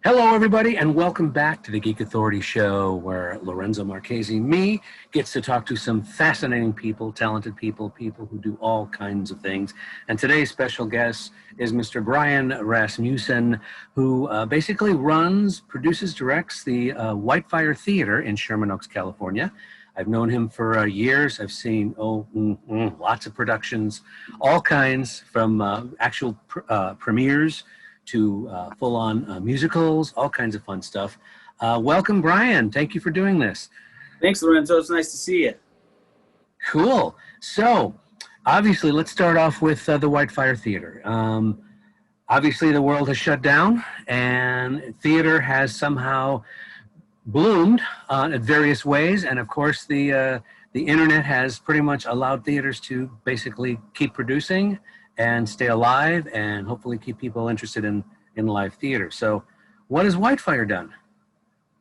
Hello, everybody, and welcome back to the Geek Authority Show, where Lorenzo Marchessi, me, gets to talk to some fascinating people, talented people, people who do all kinds of things. And today's special guest is Mr. Bryan Rasmussen, who basically runs, produces, directs the Whitefire Theatre in Sherman Oaks, California. I've known him for years. I've seen, lots of productions, all kinds, from actual premieres to full-on musicals, all kinds of fun stuff. Welcome, Bryan. Thank you for doing this. Thanks, Lorenzo. It's nice to see you. Cool. So, obviously, let's start off with the Whitefire Theatre. Obviously, the world has shut down, and theater has somehow bloomed in various ways. And, of course, the internet has pretty much allowed theaters to basically keep producing and stay alive and hopefully keep people interested in live theater. So what has Whitefire done?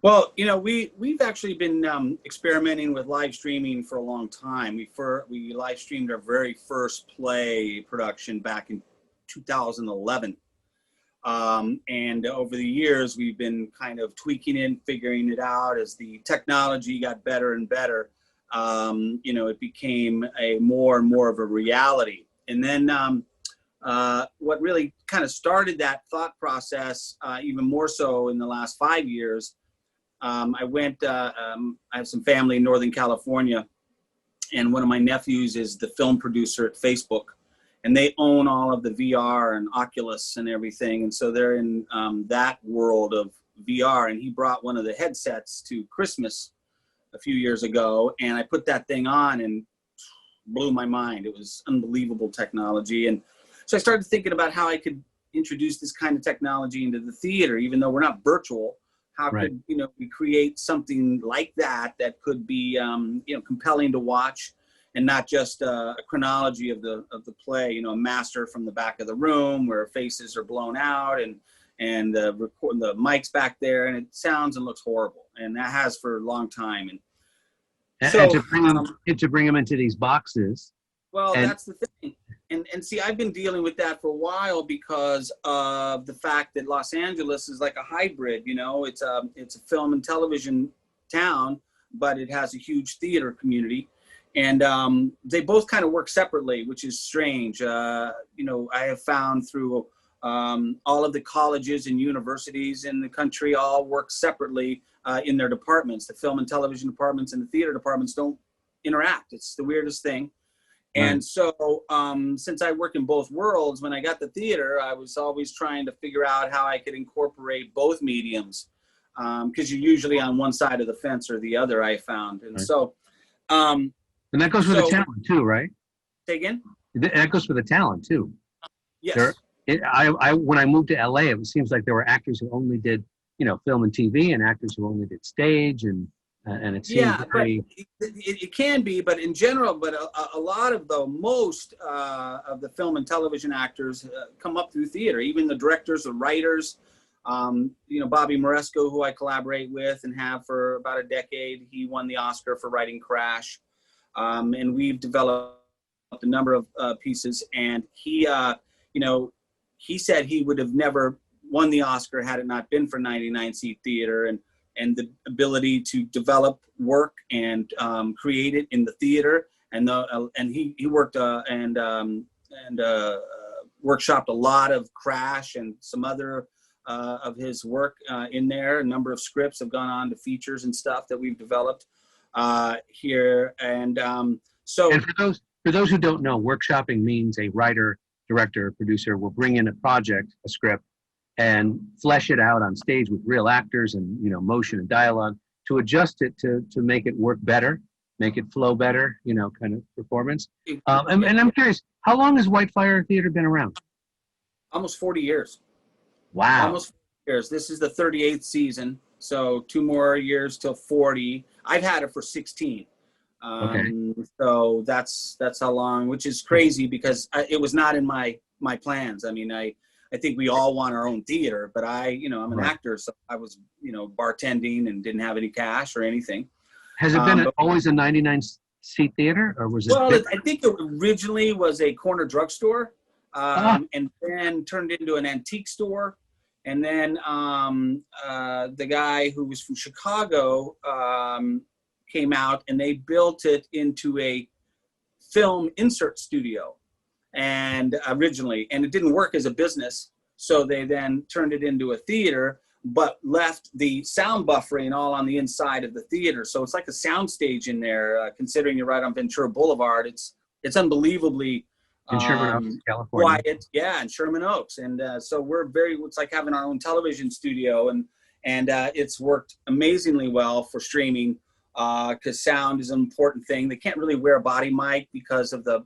Well, you know, we've actually been experimenting with live streaming for a long time. We live streamed our very first play production back in 2011. And over the years, we've been kind of tweaking it, figuring it out as the technology got better and better. You know, it became a more and more of a reality. And then what really kind of started that thought process, even more so in the last 5 years, I have some family in Northern California, and one of my nephews is the film producer at Facebook, and they own all of the VR and Oculus and everything. And so they're in that world of VR, and he brought one of the headsets to Christmas a few years ago, and I put that thing on and blew my mind. It was unbelievable technology. And so I started thinking about how I could introduce this kind of technology into the theater, even though we're not virtual. How could, you know, we create something like that that could be, you know, compelling to watch, and not just a chronology of the play, you know, a master from the back of the room where faces are blown out and the mic's back there, and it sounds and looks horrible. And that has for a long time. And to bring them into these boxes. Well, that's the thing. And see, I've been dealing with that for a while because of the fact that Los Angeles is like a hybrid, you know, it's a film and television town, but it has a huge theater community. And they both kind of work separately, which is strange. You know, I have found through all of the colleges and universities in the country all work separately in their departments. The film and television departments and the theater departments don't interact. It's the weirdest thing. And so since I work in both worlds, when I got the theater, I was always trying to figure out how I could incorporate both mediums, because you're usually on one side of the fence or the other, I found. And so... and that goes for the talent too, right? Say again? That goes for the talent too. Yes. When I moved to LA, it seems like there were actors who only did, you know, film and TV, and actors who only did stage, and it seems very... it can be, but in general, but a lot of most of the film and television actors come up through theater. Even the directors, the writers, you know, Bobby Moresco, who I collaborate with and have for about a decade, he won the Oscar for writing Crash. And we've developed a number of pieces, and he, you know, he said he would have never won the Oscar had it not been for 99 Seat Theater and the ability to develop work and create it in the theater. And he worked and workshopped a lot of Crash and some other of his work in there. A number of scripts have gone on to features and stuff that we've developed here. And so, and for those who don't know, workshopping means a writer, director, producer will bring in a script, and flesh it out on stage with real actors and, you know, motion and dialogue to adjust it to make it work better, make it flow better, you know, kind of performance. And I'm curious, how long has Whitefire Theatre been around? Almost 40 years. Wow. Almost 40 years. This is the 38th season, so 2 more years till 40. I've had it for 16. So that's how long, which is crazy because it was not in my plans. I mean, I think we all want our own theater, but you know, I'm an actor, so I was, you know, bartending and didn't have any cash or anything. Has it been always a 99-seat theater, or was it? Well, I think it originally was a corner drugstore, and then turned into an antique store, And then the guy who was from Chicago came out, and they built it into a film insert studio, and originally, and it didn't work as a business. So they then turned it into a theater, but left the sound buffering all on the inside of the theater. So it's like a sound stage in there, considering you're right on Ventura Boulevard. It's unbelievably In Sherman Oaks, California. quiet. Yeah, in Sherman Oaks. And so it's like having our own television studio, and it's worked amazingly well for streaming, because sound is an important thing. They can't really wear a body mic because of the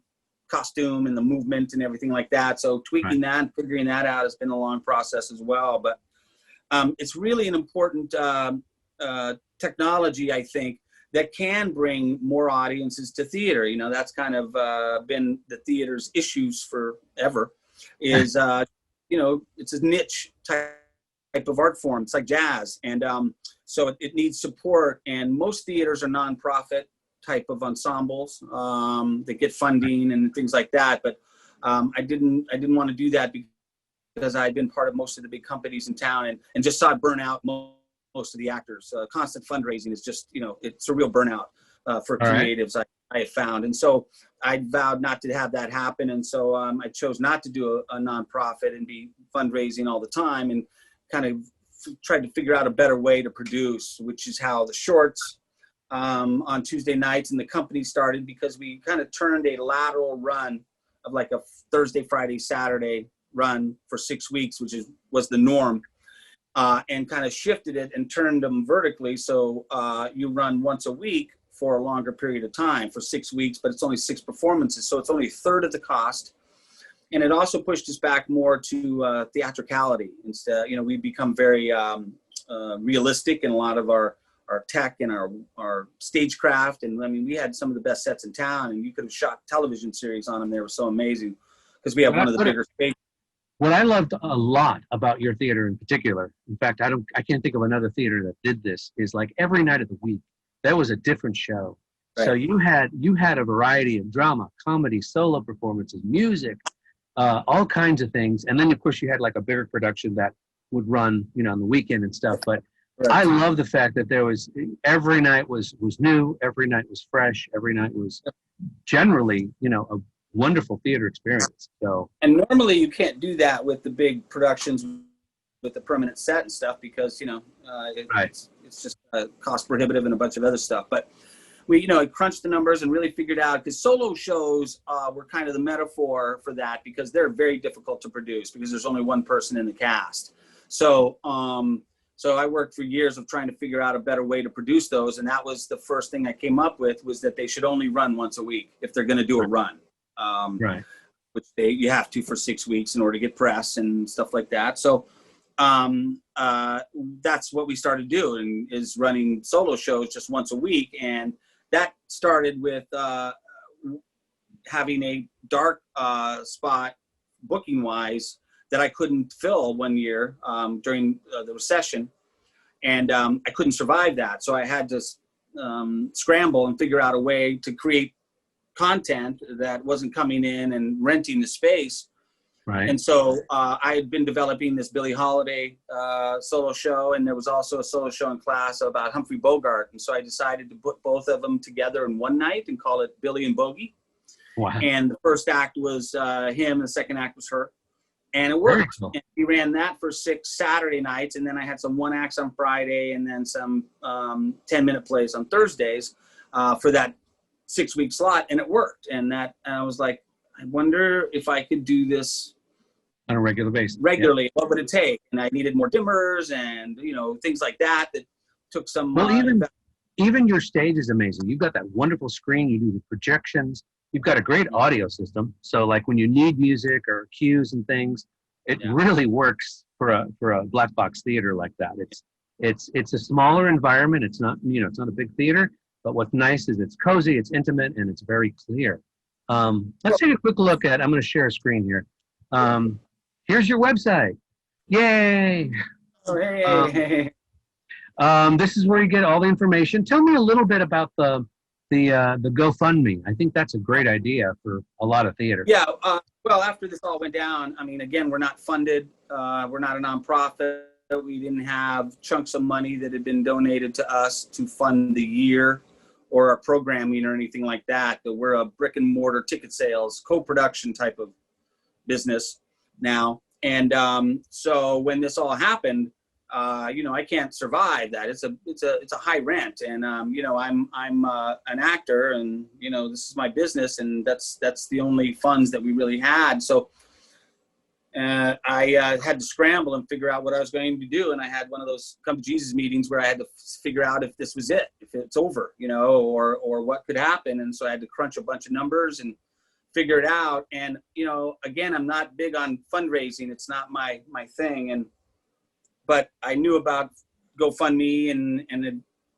costume and the movement and everything like that. So tweaking that and figuring that out has been a long process as well. But it's really an important technology, I think, that can bring more audiences to theater. You know, that's kind of been the theater's issues forever, is, you know, it's a niche type of art form. It's like jazz. And so it needs support. And most theaters are nonprofit type of ensembles that get funding and things like that. But I didn't want to do that because I'd been part of most of the big companies in town, and just saw it burn out most of the actors. Constant fundraising is just, you know, it's a real burnout for creatives, I have found. And so I vowed not to have that happen. And so I chose not to do a nonprofit and be fundraising all the time, and kind of tried to figure out a better way to produce, which is how the shorts on Tuesday nights and the company started, because we kind of turned a lateral run of like a Thursday, Friday, Saturday run for 6 weeks, which was the norm. And kind of shifted it and turned them vertically. So you run once a week for a longer period of time, for 6 weeks, but it's only 6 performances. So it's only a third of the cost. And it also pushed us back more to theatricality. Instead, you know, we've become very realistic in a lot of our tech and our stagecraft. And I mean, we had some of the best sets in town, and you could have shot television series on them. They were so amazing, because we have one of the bigger spaces. What I loved a lot about your theater in particular, in fact, I can't think of another theater that did this, is like every night of the week, there was a different show. Right. So you had a variety of drama, comedy, solo performances, music, all kinds of things. And then of course you had like a bigger production that would run, you know, on the weekend and stuff. But right. I love the fact that there was, every night was new, every night was fresh, every night was generally, you know, a wonderful theater experience. So, and normally you can't do that with the big productions with the permanent set and stuff, because, you know, it's just cost prohibitive and a bunch of other stuff. But we, you know, crunched the numbers and really figured out, because solo shows were kind of the metaphor for that, because they're very difficult to produce because there's only one person in the cast. So so I worked for years of trying to figure out a better way to produce those, and that was the first thing I came up with, was that they should only run once a week if they're going to do a run. Which you have to for 6 weeks in order to get press and stuff like that. So that's what we started doing, is running solo shows just once a week. And that started with having a dark spot booking wise that I couldn't fill one year during the recession. And I couldn't survive that. So I had to scramble and figure out a way to create content that wasn't coming in and renting the space. Right. And so I had been developing this Billie Holiday solo show, and there was also a solo show in class about Humphrey Bogart. And so I decided to put both of them together in one night and call it Billie and Bogey. Wow. And the first act was him, and the second act was her. And it worked. Cool. And we ran that for 6 Saturday nights, and then I had some one acts on Friday, and then some 10-minute plays on Thursdays for that 6-week slot, and it worked. And I was like, I wonder if I could do this on a regular basis. Regularly, yeah. What would it take? And I needed more dimmers and, you know, things like that took some. Well, even your stage is amazing. You've got that wonderful screen. You do the projections. You've got a great audio system. So like when you need music or cues and things, it really works for a black box theater like that. It's a smaller environment. It's not, you know, it's not a big theater, but what's nice is it's cozy, it's intimate, and it's very clear. Let's take a quick look at, I'm going to share a screen here. Here's your website. Yay. Oh, hey. This is where you get all the information. Tell me a little bit about the the GoFundMe. I think that's a great idea for a lot of theater. Yeah. Well, after this all went down, I mean, again, we're not funded. We're not a nonprofit. We didn't have chunks of money that had been donated to us to fund the year or our programming or anything like that. But we're a brick and mortar ticket sales, co-production type of business now. And so when this all happened, I can't survive that. It's a high rent, and I'm an actor, and this is my business, and that's the only funds that we really had. So I had to scramble and figure out what I was going to do, and I had one of those come to Jesus meetings where I had to figure out if this was it, if it's over, or what could happen. And so I had to crunch a bunch of numbers and figure it out. And again, I'm not big on fundraising. It's not my thing. But I knew about GoFundMe, and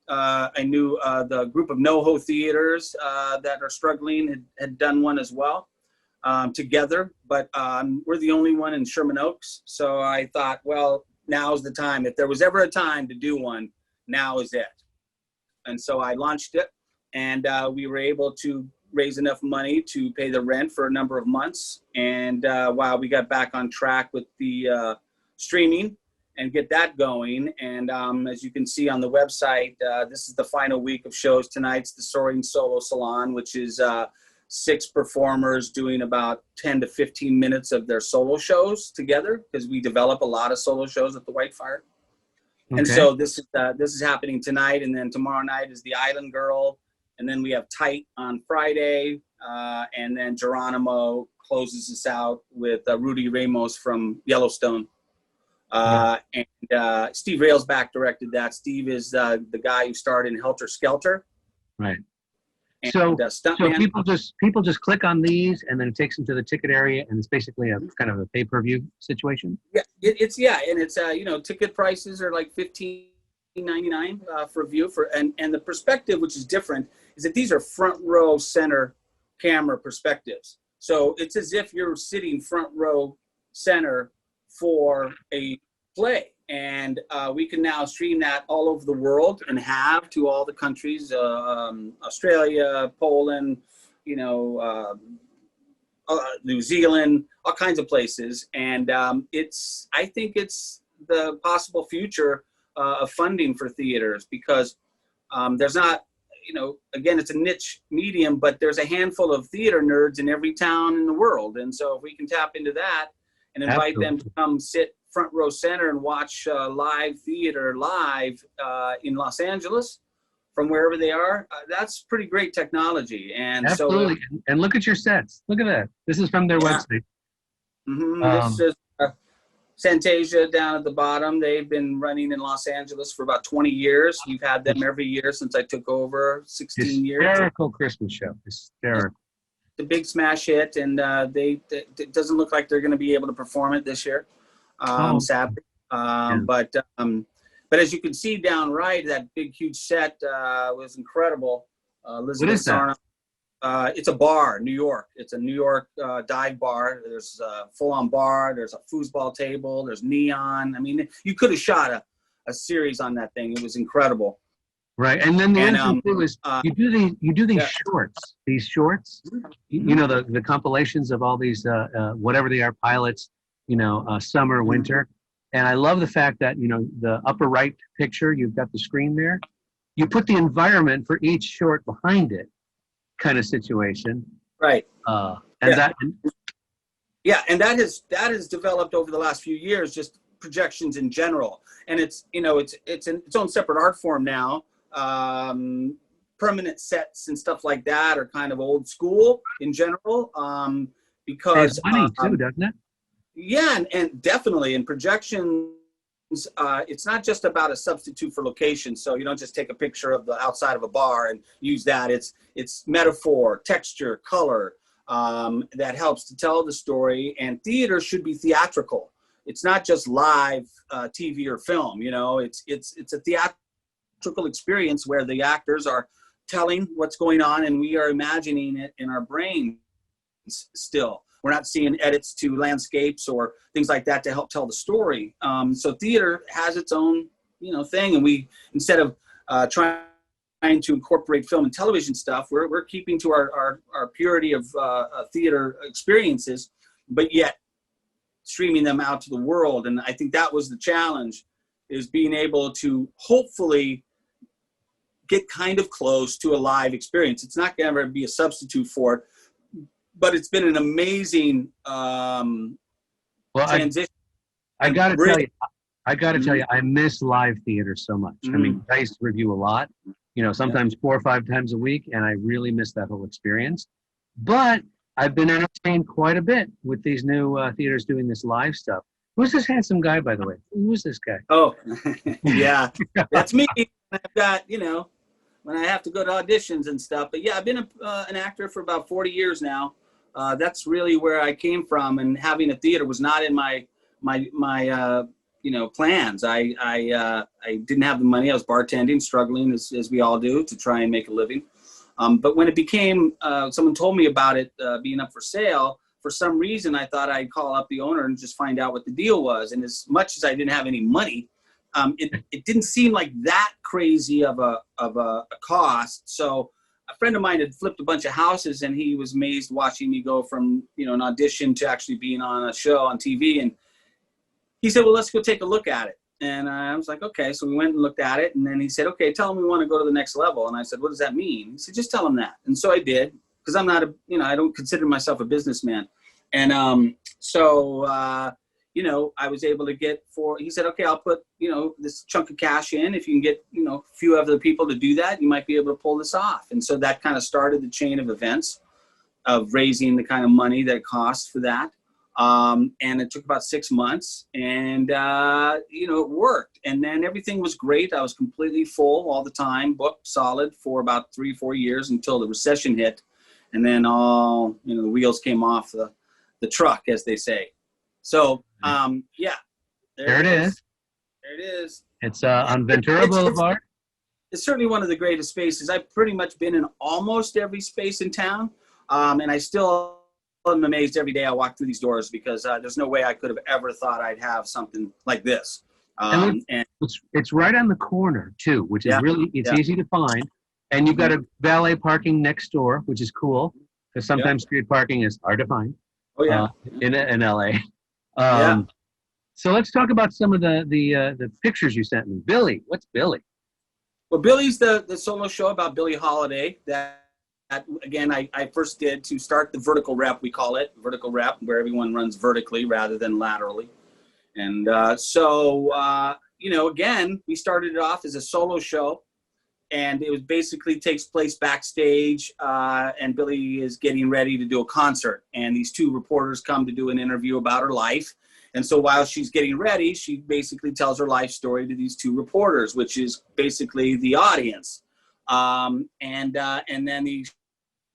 I knew the group of NoHo theaters that are struggling had done one as well together. But we're the only one in Sherman Oaks. So I thought, well, now's the time. If there was ever a time to do one, now is it. And so I launched it, and we were able to raise enough money to pay the rent for a number of months. And while we got back on track with the streaming, and get that going. And as you can see on the website, this is the final week of shows. Tonight's the Soaring Solo Salon, which is 6 performers doing about 10 to 15 minutes of their solo shows together, because we develop a lot of solo shows at the Whitefire. Okay. And so this is happening tonight, and then tomorrow night is the Island Girl, and then we have Tight on Friday, and then Geronimo closes us out with Rudy Ramos from Yellowstone. And Steve Railsback directed that. Steve is the guy who starred in Helter Skelter. Right. And, so Stuntman. people just click on these, and then it takes them to the ticket area, and it's basically a kind of a pay-per-view situation. Yeah, it's ticket prices are like $15.99 for a view and the perspective, which is different, is that these are front row center camera perspectives. So it's as if you're sitting front row center for a play, and we can now stream that all over the world and have to all the countries, Australia, Poland, New Zealand, all kinds of places. And I think it's the possible future of funding for theaters, because there's not, again, it's a niche medium, but there's a handful of theater nerds in every town in the world. And so if we can tap into that and invite them to come sit front row center and watch live theater live in Los Angeles from wherever they are, that's pretty great technology. And absolutely. So, and look at your sets. Look at that. This is from their website. Mm-hmm. This is Fantasia down at the bottom. They've been running in Los Angeles for about 20 years. We've had them every year since I took over, 16 years. Hysterical Christmas show. Hysterical. The big smash hit, and it doesn't look like they're going to be able to perform it this year, sadly. But as you can see down right, that big huge set was incredible. Elizabeth what is that? Sarno, it's a bar, New York. It's a New York dive bar. There's a full-on bar. There's a foosball table. There's neon. I mean, you could have shot a series on that thing. It was incredible. Right, and then the other thing too is you do these shorts. These shorts, the compilations of all these whatever they are, pilots, summer, winter, and I love the fact that the upper right picture, you've got the screen there. You put the environment for each short behind it, kind of situation. Right. And that has developed over the last few years, just projections in general, and it's its own separate art form now. Permanent sets and stuff like that are kind of old school in general, because it's money too, doesn't it? Yeah, and definitely in projections, it's not just about a substitute for location. So you don't just take a picture of the outside of a bar and use that. It's metaphor, texture, color that helps to tell the story. And theater should be theatrical. It's not just live TV or film. It's a theatrical experience where the actors are telling what's going on and we are imagining it in our brains still. We're not seeing edits to landscapes or things like that to help tell the story. So theater has its own, thing, and we, instead of trying to incorporate film and television stuff. We're keeping to our purity of theater experiences, but yet streaming them out to the world. And I think that was the challenge, is being able to hopefully get kind of close to a live experience. It's not going to ever be a substitute for it, but it's been an amazing transition. I got to tell you, I miss live theater so much. I mean, I used to review a lot, sometimes 4 or 5 times a week, and I really miss that whole experience. But I've been entertained quite a bit with these new theaters doing this live stuff. Who's this handsome guy, by the way? Who's this guy? Oh, yeah, that's me. I've got, when I have to go to auditions and stuff. But yeah, I've been an actor for about 40 years now. That's really where I came from, and having a theater was not in my plans. I didn't have the money. I was bartending, struggling as we all do to try and make a living. But when it became, someone told me about it being up for sale, for some reason I thought I'd call up the owner and just find out what the deal was. And as much as I didn't have any money, it didn't seem like that crazy of a cost. So a friend of mine had flipped a bunch of houses, and he was amazed watching me go from, an audition to actually being on a show on TV. And he said, well, let's go take a look at it. And I was like, okay. So we went and looked at it. And then he said, okay, tell him we want to go to the next level. And I said, what does that mean? He said, just tell him that. And so I did, because I'm not I don't consider myself a businessman. And I was able to get he said, okay, I'll put, this chunk of cash in. If you can get, a few other people to do that, you might be able to pull this off. And so that kind of started the chain of events of raising the kind of money that it costs for that. And it took about 6 months, and, it worked. And then everything was great. I was completely full all the time, booked solid for about 3-4 years until the recession hit. And then all, the wheels came off the truck, as they say. So, yeah. There it is. There it is. It's on Ventura Boulevard. It's certainly one of the greatest spaces. I've pretty much been in almost every space in town. And I still am amazed every day I walk through these doors, because there's no way I could have ever thought I'd have something like this. And it's right on the corner too, which is really, easy to find. And you've got a valet parking next door, which is cool, because sometimes street parking is hard to find. Oh yeah, in LA. So let's talk about some of the pictures you sent me. Billie, what's Billie? Well, Billie's the solo show about Billie Holiday that again, I first did to start the vertical rep, we call it, vertical rep, where everyone runs vertically rather than laterally. And again, we started it off as a solo show, and it was basically takes place backstage, and Billie is getting ready to do a concert. And these 2 reporters come to do an interview about her life. And so while she's getting ready, she basically tells her life story to these 2 reporters, which is basically the audience. And then the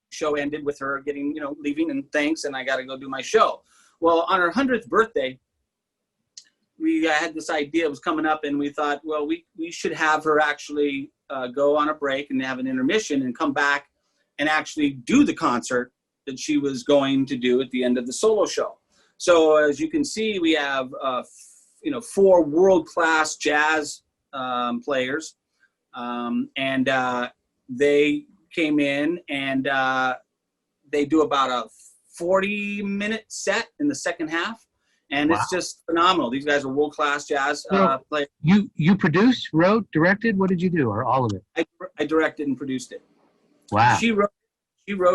show ended with her getting, leaving and thanks, and I got to go do my show. Well, on her 100th birthday, we had this idea, it was coming up, and we thought, well, we should have her actually go on a break and have an intermission and come back and actually do the concert that she was going to do at the end of the solo show. So as you can see, we have, 4 world-class jazz players, and they came in, and they do about a 40-minute set in the second half. And It's just phenomenal. These guys are world-class jazz players. You produced, wrote, directed? What did you do, or all of it? I directed and produced it. Wow. She wrote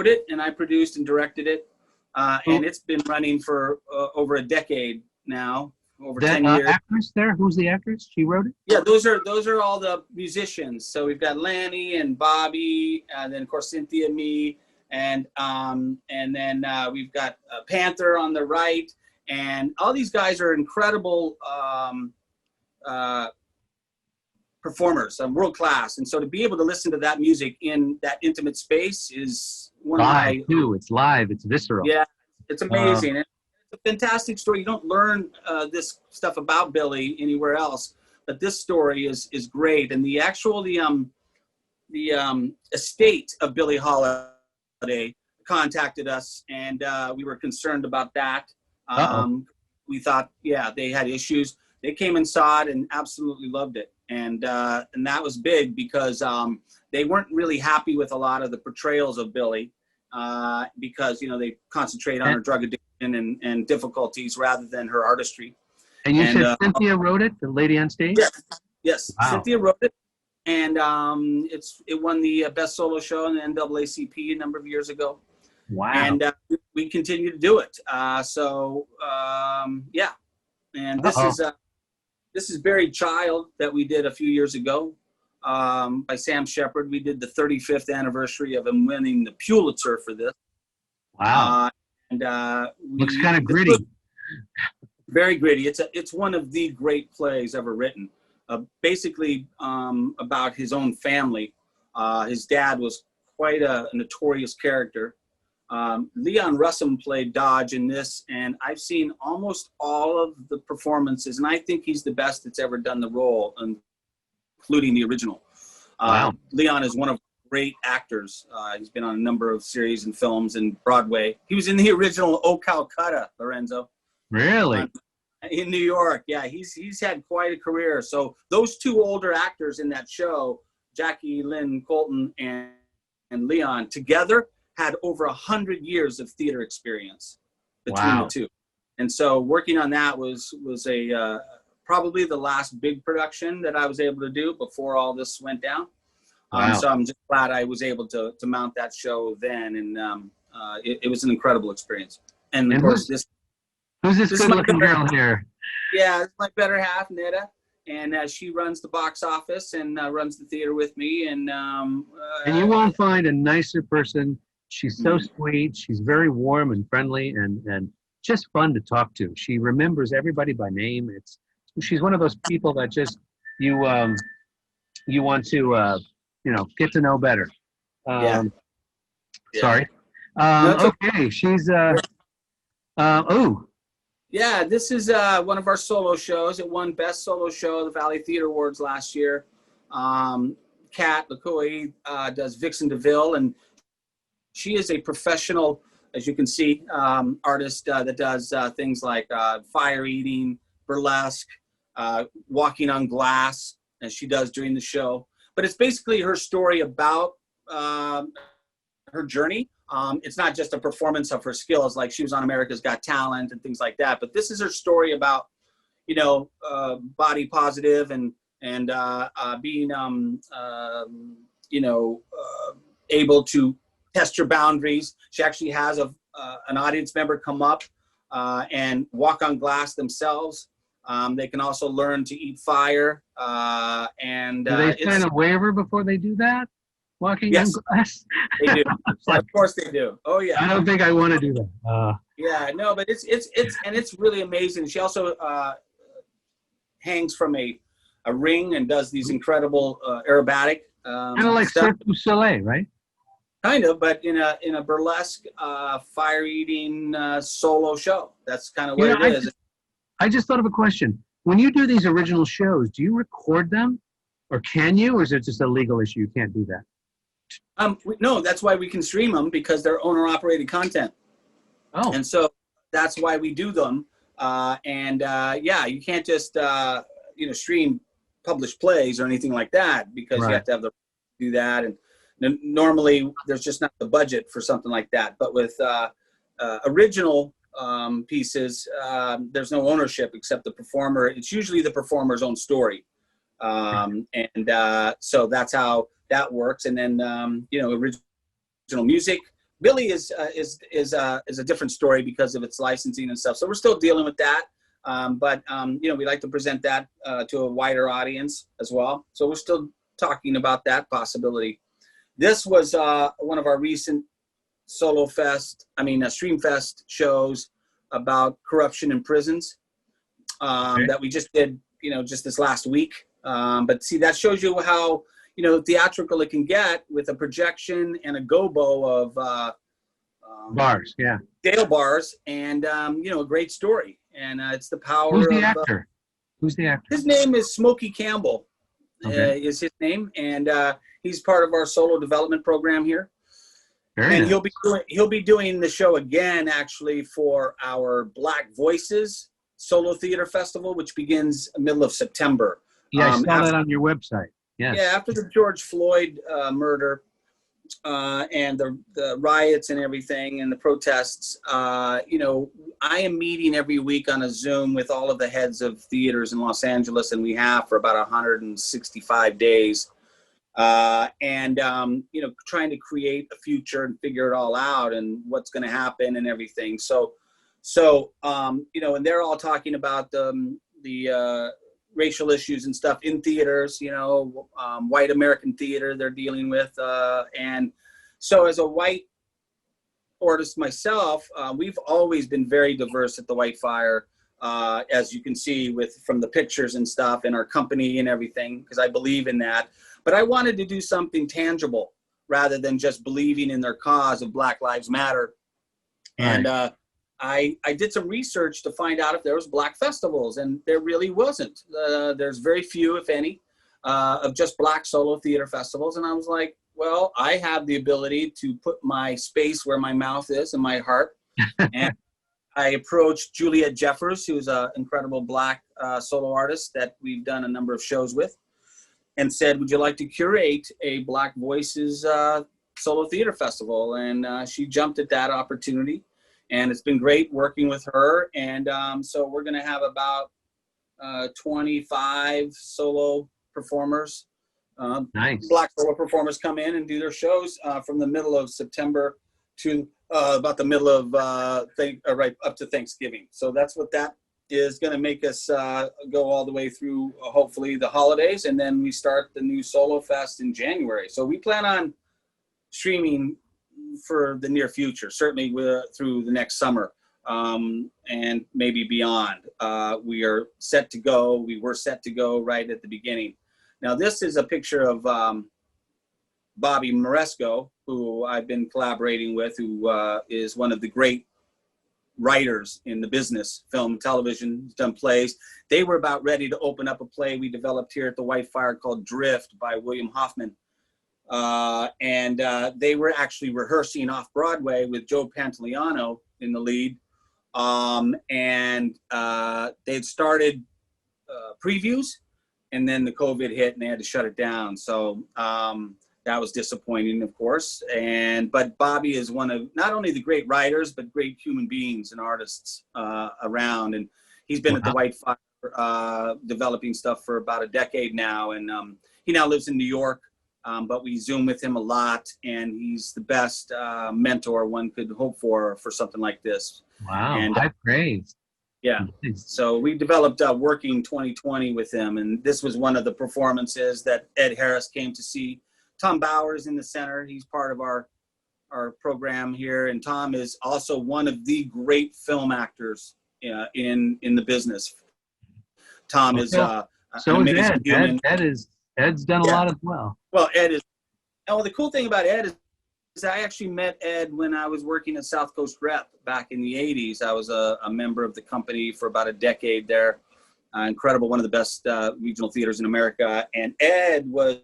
it, and I produced and directed it. And it's been running for over a decade now, over 10 years. Actress there? Who's the actress? She wrote it? Yeah, those are all the musicians. So we've got Lange and Bobby, and then of course Cynthia, me, and then we've got Panther on the right. And all these guys are incredible performers, world class. And so to be able to listen to that music in that intimate space is one live of my... too. It's live. It's visceral. Yeah, it's amazing. It's a fantastic story. You don't learn this stuff about Billie anywhere else, but this story is great. And the estate of Billie Holiday contacted us, and we were concerned about that. We thought, they had issues. They came and saw it and absolutely loved it. and that was big because they weren't really happy with a lot of the portrayals of Billie because they concentrate on her drug addiction and difficulties rather than her artistry. And you said Cynthia wrote it, the lady on stage? Yes. Wow. Cynthia wrote it, and it won the best solo show in the NAACP a number of years ago. Wow. And we continue to do it. And this is Buried Child that we did a few years ago by Sam Shepard. We did the 35th anniversary of him winning the Pulitzer for this. Wow. Looks kind of gritty. Very gritty. It's one of the great plays ever written. Basically about his own family. His dad was quite a notorious character. Leon Russum played Dodge in this, and I've seen almost all of the performances, and I think he's the best that's ever done the role, including the original. Wow. Leon is one of great actors. He's been on a number of series and films and Broadway. He was in the original Oh Calcutta, Lorenzo. Really? In New York. Yeah, he's had quite a career. So those two older actors in that show, Jackie Lynn Colton and Leon, together had over 100 years of theater experience between the two. And so working on that was a probably the last big production that I was able to do before all this went down. Wow. So I'm just glad I was able to mount that show then, and it was an incredible experience. And of course, who's this good-looking girl here? Yeah, it's my better half, Netta, and she runs the box office and runs the theater with me. And you won't find a nicer person. She's so sweet. She's very warm and friendly, and just fun to talk to. She remembers everybody by name. She's one of those people that just you want to get to know better. Sorry. Okay, she's Yeah, this is one of our solo shows. It won Best Solo Show at the Valley Theater Awards last year. Kat LaCoy does Vixen DeVille, and she is a professional, as you can see, artist that does things like fire eating, burlesque, walking on glass, as she does during the show. But it's basically her story about her journey. It's not just a performance of her skills, like she was on America's Got Talent and things like that. But this is her story about, body positive and being, able to test your boundaries. She actually has an audience member come up and walk on glass themselves. They can also learn to eat fire. Do they sign a waiver before they do that? Walking on glass? They do. Of course they do. Oh yeah. I don't think I want to do that. But it's really amazing. She also hangs from a ring and does these incredible aerobatic. Kind of like Cirque du Soleil, right? Kind of, but in a burlesque, fire-eating solo show. That's kind of what it is. I just thought of a question. When you do these original shows, do you record them, or can you, or is it just a legal issue? You can't do that. No, that's why we can stream them, because they're owner-operated content. Oh. And so that's why we do them. You can't just stream published plays or anything like that, because you have to have do that, and normally there's just not the budget for something like that. But with original pieces, there's no ownership except the performer. It's usually the performer's own story, so that's how that works. And then original music. Billie is a different story because of its licensing and stuff. So we're still dealing with that. But we like to present that to a wider audience as well. So we're still talking about that possibility. This was one of our recent Streamfest shows about corruption in prisons that we just did, just this last week. But see, that shows you how, theatrical it can get with a projection and a gobo of bars, jail bars, and a great story. And it's the power. Who's the actor? Who's the actor? His name is Smokey Campbell. Is his name, and he's part of our solo development program here. Very nice. He'll be doing the show again, actually, for our Black Voices Solo Theater Festival, which begins middle of September. Yeah, I saw After, that on your website. Yes. yeah, after the George Floyd murder and the riots and everything and the protests, you know, I am meeting every week on a Zoom with all of the heads of theaters in Los Angeles, and we have for about 165 days. You know, trying to create a future and figure it all out and what's going to happen and everything. So, you know, and they're all talking about the racial issues and stuff in theaters, you know, white American theater they're dealing with. And so as a white artist myself, we've always been very diverse at the Whitefire, as you can see from the pictures and stuff in our company and everything, because I believe in that. But I wanted to do something tangible rather than just believing in their cause of Black Lives Matter. Right. And I did some research to find out if there was Black festivals, and there really wasn't. There's very few, if any, of just Black solo theater festivals. And I was like, well, I have the ability to put my space where my mouth is and my heart. And I approached Juliet Jeffers, who's an incredible Black solo artist that we've done a number of shows with, and said, would you like to curate a Black Voices solo theater festival? And she jumped at that opportunity. And it's been great working with her. And so we're going to have about 25 solo performers, Nice. Black solo performers come in and do their shows from the middle of September to about the middle of right up to Thanksgiving. So that's what that is going to make us go all the way through, hopefully, the holidays. And then we start the new Solofest in January. So we plan on streaming for the near future, certainly through the next summer, and maybe beyond. We are set to go. We were set to go right at the beginning. Now, this is a picture of Bobby Moresco, who I've been collaborating with, who is one of the great writers in the business, film, television, done plays. They were about ready to open up a play we developed here at the Whitefire called Drift by William Hoffman. They were actually rehearsing off Broadway with Joe Pantoliano in the lead. They'd started previews, and then the COVID hit and they had to shut it down. So that was disappointing, of course. But Bobby is one of not only the great writers, but great human beings and artists around. And he's been at the Whitefire developing stuff for about a decade now. And he now lives in New York. But we Zoom with him a lot, and he's the best mentor one could hope for something like this. Wow, and, high praise. Yeah, so we developed Working 2020 with him, and this was one of the performances that Ed Harris came to see. Tom Bauer's in the center. He's part of our program here, and Tom is also one of the great film actors in the business. Tom is so an is amazing human. Ed's done a lot as well. Well, Ed is. Oh, the cool thing about Ed is I actually met Ed when I was working at South Coast Rep back in the 80s. I was a member of the company for about a decade there. Incredible, one of the best regional theaters in America. And Ed was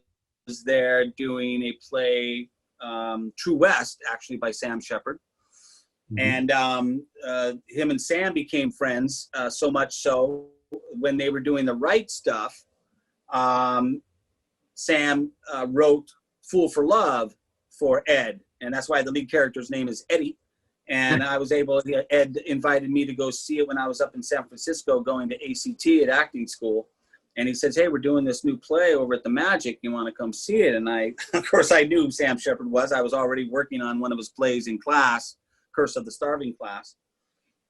there doing a play, True West, actually by Sam Shepard. Mm-hmm. And him and Sam became friends, so much so when they were doing the right stuff, Sam wrote Fool for Love for Ed, and that's why the lead character's name is Eddie. And I was able, Ed invited me to go see it when I was up in San Francisco going to ACT at acting school. And he says, hey, we're doing this new play over at the Magic. You want to come see it? And of course, I knew who Sam Shepard was. I was already working on one of his plays in class, Curse of the Starving Class.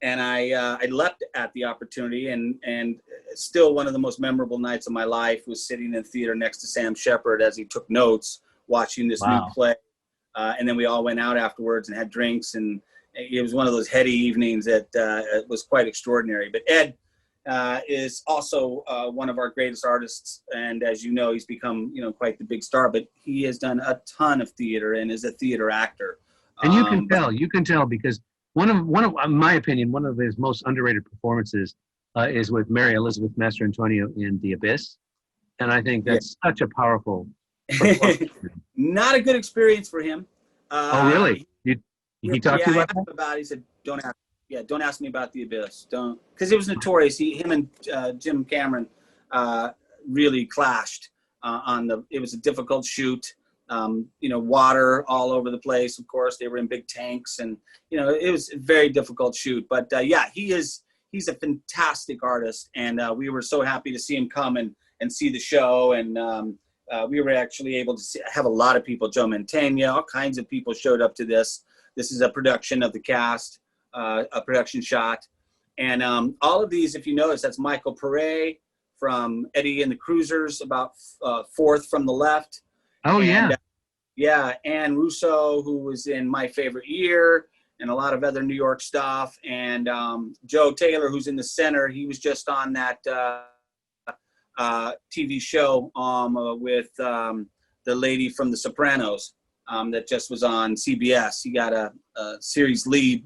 And I leapt at the opportunity, and still one of the most memorable nights of my life was sitting in the theater next to Sam Shepard as he took notes, watching this new play. And then we all went out afterwards and had drinks, and it was one of those heady evenings that was quite extraordinary. But Ed is also one of our greatest artists, and as you know, he's become quite the big star. But he has done a ton of theater and is a theater actor. And you can tell because one of in my opinion, one of his most underrated performances is with Mary Elizabeth Mastrantonio in The Abyss, and I think that's such a powerful performance. Not a good experience for him. Oh, really? He talked to you about that? He said, don't ask me about The Abyss. Don't, because it was notorious. Him and Jim Cameron really clashed it was a difficult shoot. Water all over the place. Of course, they were in big tanks, and it was a very difficult shoot. But he's a fantastic artist, and we were so happy to see him come and see the show. And we were actually able to have a lot of people. Joe Mantegna, all kinds of people showed up to this. This is a production of the cast, a production shot, and all of these, if you notice, that's Michael Pare from Eddie and the Cruisers, about fourth from the left. Oh, and, Ann Russo, who was in My Favorite Year and a lot of other New York stuff. And Joe Taylor, who's in the center, he was just on that TV show with the lady from The Sopranos that just was on CBS. He got a series lead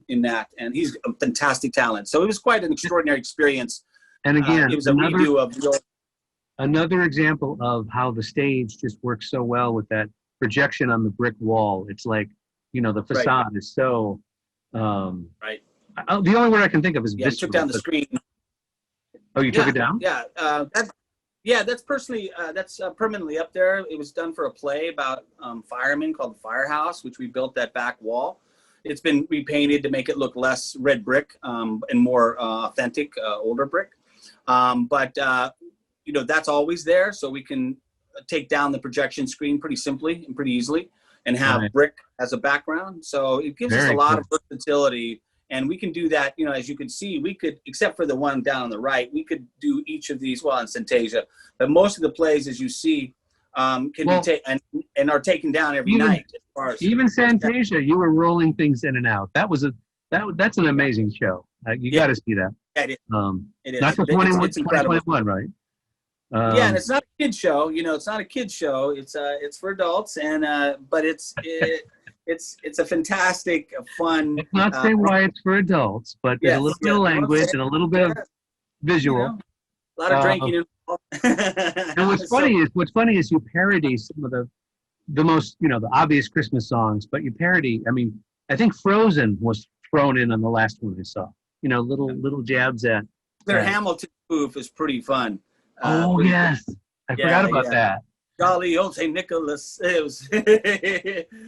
in that, and he's a fantastic talent. So it was quite an extraordinary experience. And again, it was a redo of another example of how the stage just works so well with that projection on the brick wall. It's like, the facade is so right. The only word I can think of is visceral. You took down the screen. Oh, you took it down? Yeah. That's permanently up there. It was done for a play about firemen called Firehouse, which we built that back wall. It's been repainted to make it look less red brick and more authentic, older brick. But that's always there, so we can take down the projection screen pretty simply and pretty easily and have brick as a background. So it gives us a lot of versatility, and we can do that. As you can see, we could, except for the one down on the right, we could do each of these, well, in Fantasia, but most of the plays, as you see, can be taken and are taken down every night. As far as even Fantasia, you were rolling things in and out. That's an amazing show. You got to see that. Yeah, it is. That's for 2021, right? And it's not a kid show. It's not a kid show. It's for adults, and but it's a fantastic, fun. Let's not say why it's for adults, but there's a little bit of language and a little bit of visual. A lot of drinking involved. And what's funny is you parody some of the most the obvious Christmas songs, but you parody. I mean, I think Frozen was thrown in on the last one I saw. Little jabs at. Their Hamilton spoof is pretty fun. Oh yes, I forgot about that. Jolly old St. Nicholas. It was.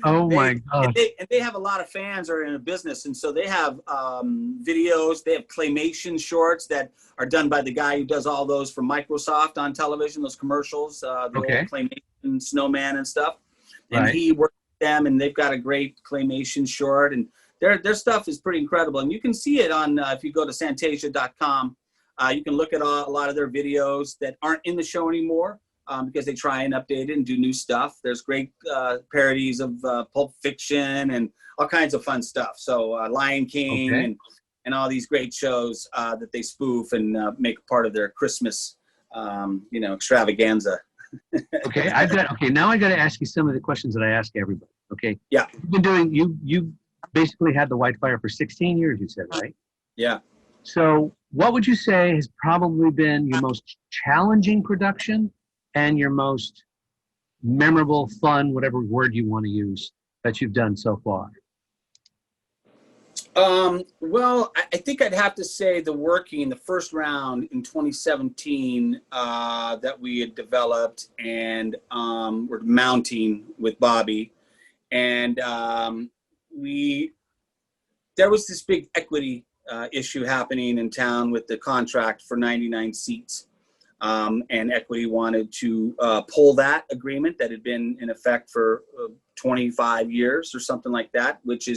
My God! And they have a lot of fans who are in a business, and so they have videos. They have claymation shorts that are done by the guy who does all those for Microsoft on television. Those commercials, the old claymation snowman and stuff. And he worked with them, and they've got a great claymation short, and their stuff is pretty incredible. And you can see it on if you go to Santasia.com. You can look at a lot of their videos that aren't in the show anymore because they try and update it and do new stuff. There's great parodies of Pulp Fiction and all kinds of fun stuff. So Lion King and all these great shows that they spoof and make part of their Christmas, extravaganza. Now I got to ask you some of the questions that I ask everybody. Okay. Yeah. You've been doing you basically had the Whitefire for 16 years. You said, right? Yeah. So what would you say has probably been your most challenging production and your most memorable, fun, whatever word you want to use, that you've done so far? Well, I think I'd have to say the first round in 2017 that we had developed and were mounting with Bobby. And there was this big equity issue happening in town with the contract for 99 seats. And Equity wanted to pull that agreement that had been in effect for 25 years or something like that, which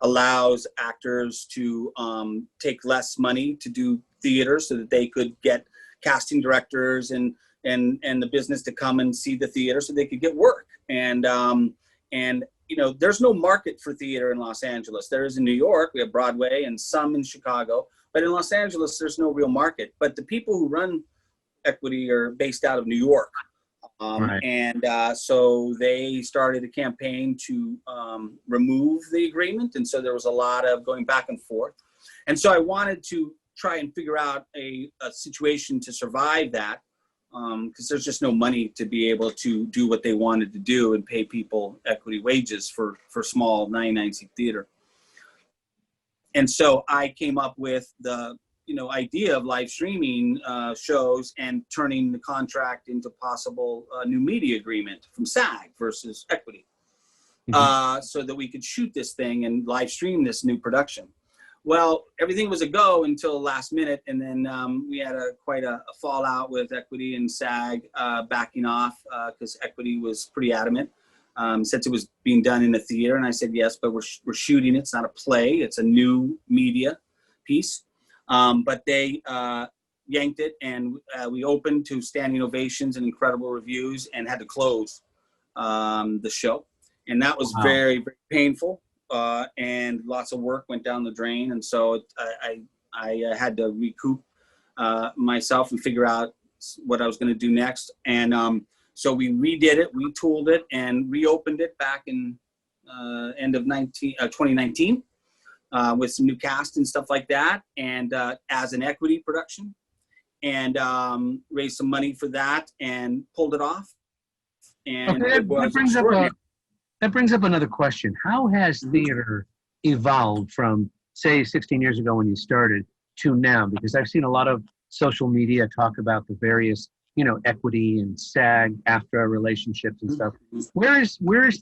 allows actors to take less money to do theater so that they could get casting directors and the business to come and see the theater so they could get work. And there's no market for theater in Los Angeles. There is in New York. We have Broadway and some in Chicago. But in Los Angeles, there's no real market. But the people who run Equity are based out of New York. And so they started a campaign to remove the agreement. And so there was a lot of going back and forth. And so I wanted to try and figure out a situation to survive that. Because there's just no money to be able to do what they wanted to do and pay people equity wages for small 99-seat theater. And so I came up with the idea of live streaming shows and turning the contract into possible new media agreement from SAG versus Equity, so that we could shoot this thing and live stream this new production. Well, everything was a go until last minute, and then we had quite a fallout with Equity and SAG backing off because Equity was pretty adamant. Since it was being done in a theater, and I said yes, but we're shooting it. It's not a play; it's a new media piece. But they yanked it, and we opened to standing ovations and incredible reviews, and had to close the show, and that was very, very painful. And lots of work went down the drain, and so I had to recoup myself and figure out what I was going to do next. And so we redid it, retooled it, and reopened it back in end of 2019 with some new cast and stuff like that, and as an Equity production, and raised some money for that and pulled it off. And okay, that brings up another question. How has theater evolved from, say, 16 years ago when you started to now? Because I've seen a lot of social media talk about the various, Equity and SAG after relationships and stuff. Where is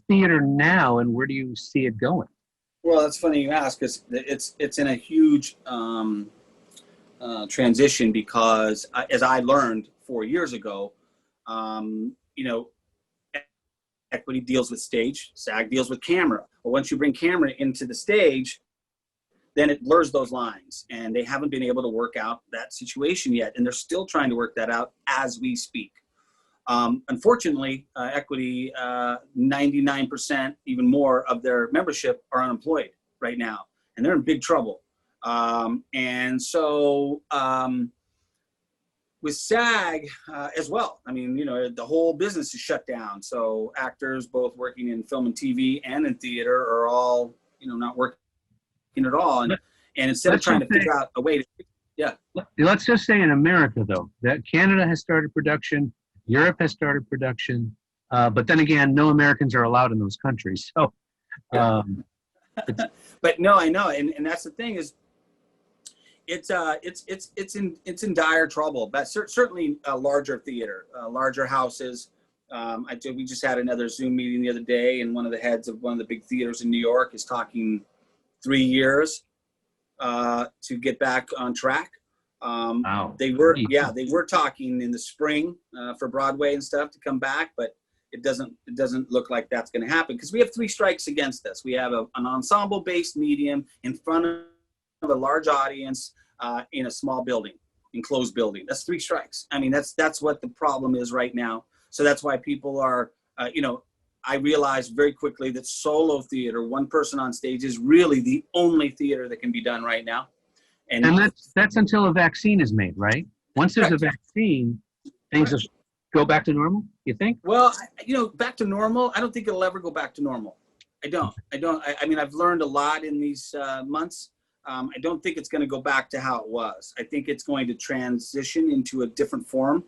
theater now, and where do you see it going? Well, that's funny you ask, because it's in a huge transition, because as I learned 4 years ago, Equity deals with stage, SAG deals with camera. But once you bring camera into the stage, then it blurs those lines, and they haven't been able to work out that situation yet, and they're still trying to work that out as we speak. Unfortunately, Equity, 99%, even more of their membership are unemployed right now, and they're in big trouble. And so with SAG as well, I mean, the whole business is shut down. So actors, both working in film and TV and in theater, are all, not working at all. And instead of trying to figure out a way to, Let's just say in America, though, that Canada has started production, Europe has started production, but then again, no Americans are allowed in those countries. So, but no, I know, and that's the thing is, it's in dire trouble. But certainly a larger theater, larger houses. We just had another Zoom meeting the other day, and one of the heads of one of the big theaters in New York is talking 3 years to get back on track. wow. They were talking in the spring for Broadway and stuff to come back, but it doesn't look like that's going to happen, because we have 3 strikes against us. We have an ensemble-based medium in front of a large audience in a small building, enclosed building. That's 3 strikes. I mean, that's what the problem is right now. So that's why people are, I realized very quickly that solo theater, one person on stage, is really the only theater that can be done right now. And that's until a vaccine is made, right? Once there's a vaccine, things will go back to normal, you think? Well, back to normal, I don't think it'll ever go back to normal. I don't. I mean, I've learned a lot in these months. I don't think it's going to go back to how it was. I think it's going to transition into a different form.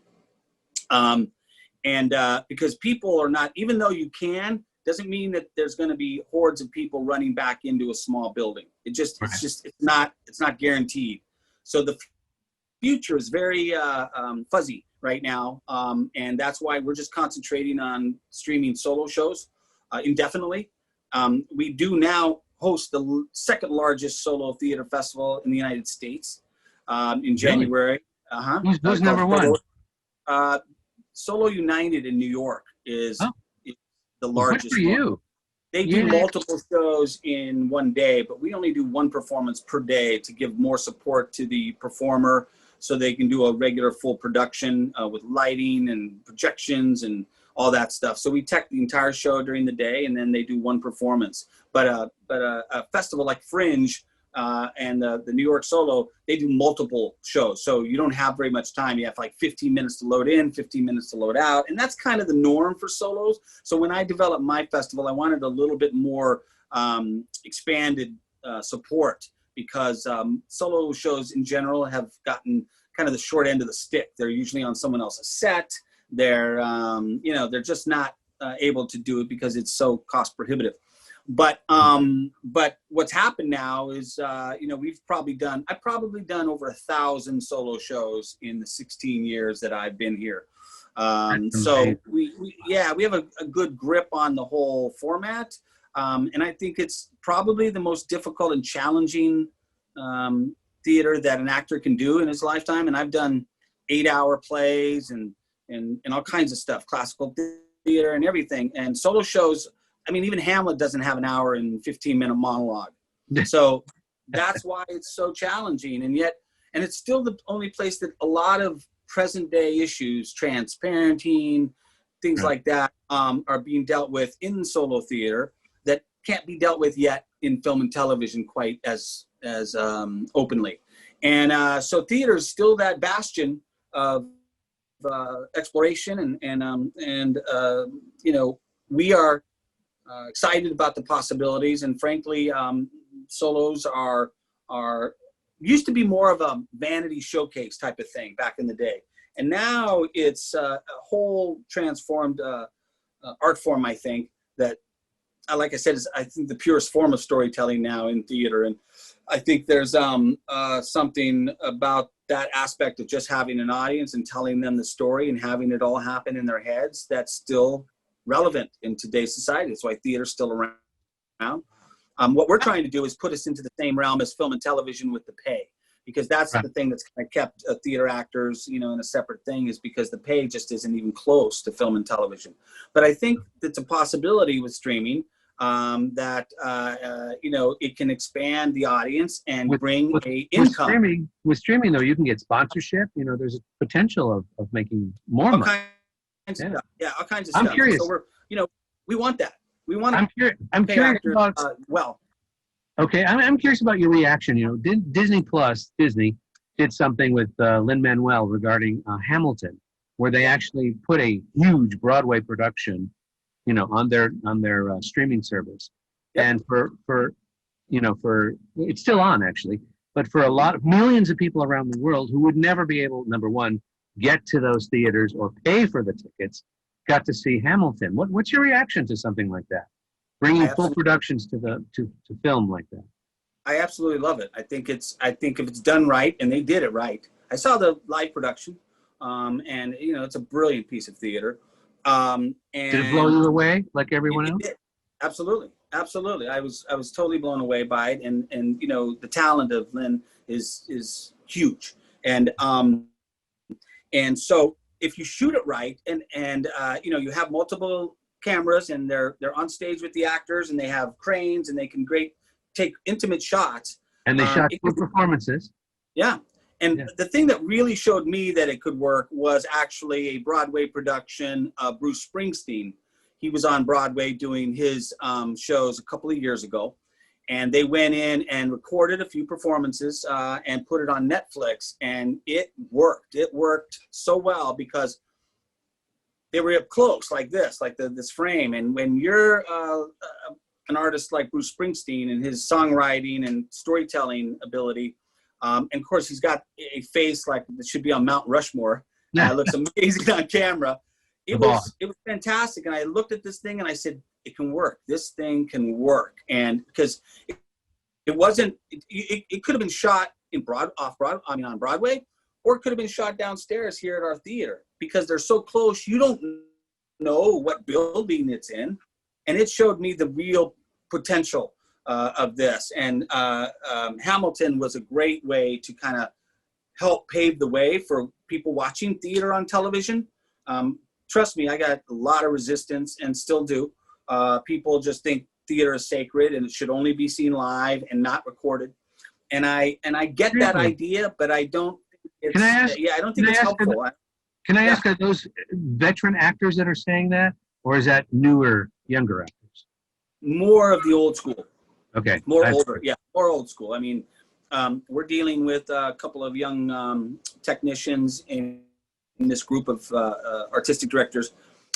Because people are not, even though you can, doesn't mean that there's going to be hordes of people running back into a small building. It's not guaranteed. So the future is very fuzzy right now. And that's why we're just concentrating on streaming solo shows indefinitely. We do now host the second largest solo theater festival in the United States in January. Who's number one? Solo United in New York is the largest. Good for you. They do multiple shows in one day, but we only do one performance per day to give more support to the performer, so they can do a regular full production with lighting and projections and all that stuff. So we tech the entire show during the day, and then they do one performance. But a festival like Fringe and the New York Solo, they do multiple shows. So you don't have very much time. You have like 15 minutes to load in, 15 minutes to load out. And that's kind of the norm for solos. So when I developed my festival, I wanted a little bit more expanded support, because solo shows in general have gotten kind of the short end of the stick. They're usually on someone else's set. They're, they're just not able to do it because it's so cost prohibitive. But what's happened now is, I've probably done over 1,000 solo shows in the 16 years that I've been here. So we have a good grip on the whole format. And I think it's probably the most difficult and challenging theater that an actor can do in his lifetime. And I've done 8-hour plays and all kinds of stuff, classical theater and everything. And solo shows, I mean, even Hamlet doesn't have an hour and 15-minute monologue. So that's why it's so challenging. And it's still the only place that a lot of present day issues, transparenting, things like that, are being dealt with in solo theater that can't be dealt with yet in film and television quite as openly. And so theater is still that bastion of exploration, and we are excited about the possibilities. And frankly, solos are used to be more of a vanity showcase type of thing back in the day, and now it's a whole transformed art form. I think that, like I said, is I think the purest form of storytelling now in theater. And I think there's something about that aspect of just having an audience and telling them the story and having it all happen in their heads that's still relevant in today's society. That's why theater's still around. What we're trying to do is put us into the same realm as film and television with the pay, because that's the thing that's kind of kept theater actors, in a separate thing, is because the pay just isn't even close to film and television. But I think that's a possibility with streaming, that it can expand the audience and bring income. With streaming, though, you can get sponsorship. There's a potential of making more money. All kinds of stuff. I'm curious. So we want that. We want. I'm curious about. Okay, I'm curious about your reaction. Disney did something with Lin-Manuel regarding Hamilton, where they actually put a huge Broadway production, on their streaming service. Yep. And for it's still on actually, but for a lot of millions of people around the world who would never be able, number one, get to those theaters or pay for the tickets, got to see Hamilton. What's your reaction to something like that? Bringing full productions to film like that. I absolutely love it. I think if it's done right, and they did it right. I saw the live production, and it's a brilliant piece of theater. And did it blow you away like everyone else? Did. Absolutely. I was totally blown away by it, and the talent of Lin is huge. And so if you shoot it right, and you have multiple cameras, and they're on stage with the actors, and they have cranes, and they can take intimate shots. And they shot full performances. Yeah. And the thing that really showed me that it could work was actually a Broadway production of Bruce Springsteen. He was on Broadway doing his shows a couple of years ago. And they went in and recorded a few performances and put it on Netflix. And it worked. It worked so well because they were up close like this, like this frame. And when you're an artist like Bruce Springsteen and his songwriting and storytelling ability, and of course he's got a face like it should be on Mount Rushmore. It looks amazing on camera. It was fantastic. And I looked at this thing and I said, it can work. This thing can work. And because it could have been shot on Broadway, or it could have been shot downstairs here at our theater, because they're so close. You don't know what building it's in. And it showed me the real potential of this. And Hamilton was a great way to kind of help pave the way for people watching theater on television. Trust me, I got a lot of resistance and still do. People just think theater is sacred and it should only be seen live and not recorded. And I get that idea, but I don't. I don't think it's helpful. Can I ask, are those veteran actors that are saying that, or is that newer, younger actors? More of the old school. Okay. More old school. I mean, we're dealing with a couple of young technicians in this group of artistic directors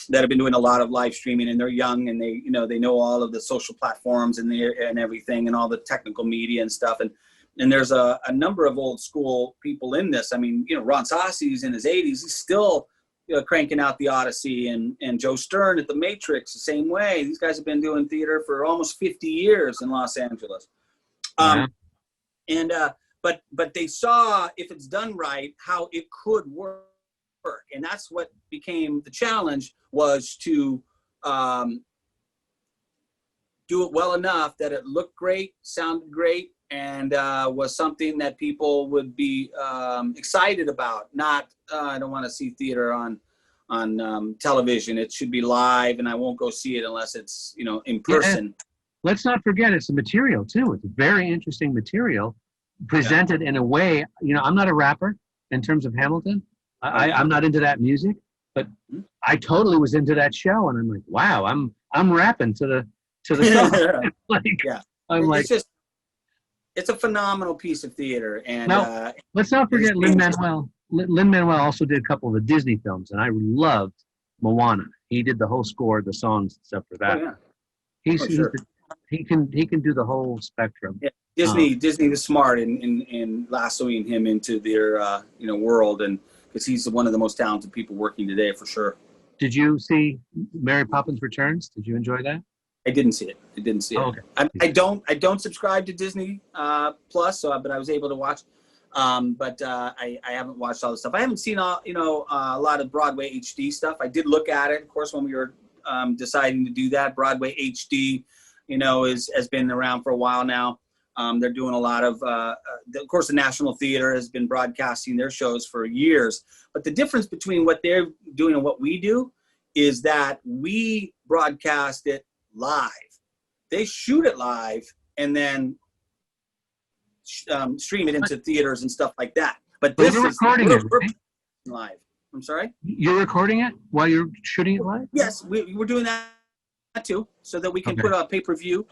that have been doing a lot of live streaming, and they're young, and they know all of the social platforms and everything, and all the technical media and stuff. And there's a number of old school people in this. I mean, Ron Sossy's in his 80s. He's still cranking out the Odyssey, and Joe Stern at the Matrix the same way. These guys have been doing theater for almost 50 years in Los Angeles. And but they saw, if it's done right, how it could work, and that's what became the challenge, was to do it well enough that it looked great, sounded great, and was something that people would be excited about. Not, I don't want to see theater on television. It should be live, and I won't go see it unless it's, you know, in person. Yeah. Let's not forget, it's a material too. It's a very interesting material, presented in a way. You know, I'm not a rapper in terms of Hamilton. I'm not into that music, but I totally was into that show, and I'm like, wow, I'm rapping to the song. Like, yeah, I'm like, it's a phenomenal piece of theater. And now, let's not forget Lin-Manuel. Lin-Manuel also did a couple of the Disney films, and I loved Moana. He did the whole score, the songs and stuff for that. Oh, yeah. He can do the whole spectrum. Yeah. Disney was smart in lassoing him into their world, and because he's one of the most talented people working today, for sure. Did you see Mary Poppins Returns? Did you enjoy that? I didn't see it. Oh, okay. I don't subscribe to Disney Plus, but I was able to watch. But I haven't watched all the stuff. I haven't seen a lot of Broadway HD stuff. I did look at it, of course, when we were deciding to do that. Broadway HD, has been around for a while now. They're doing a lot of course, the National Theater has been broadcasting their shows for years. But the difference between what they're doing and what we do is that we broadcast it live. They shoot it live and then stream it into theaters and stuff like that. But this is recording it live. I'm sorry? You're recording it while you're shooting it live? Yes, we're doing that too, so that we can put a pay-per-view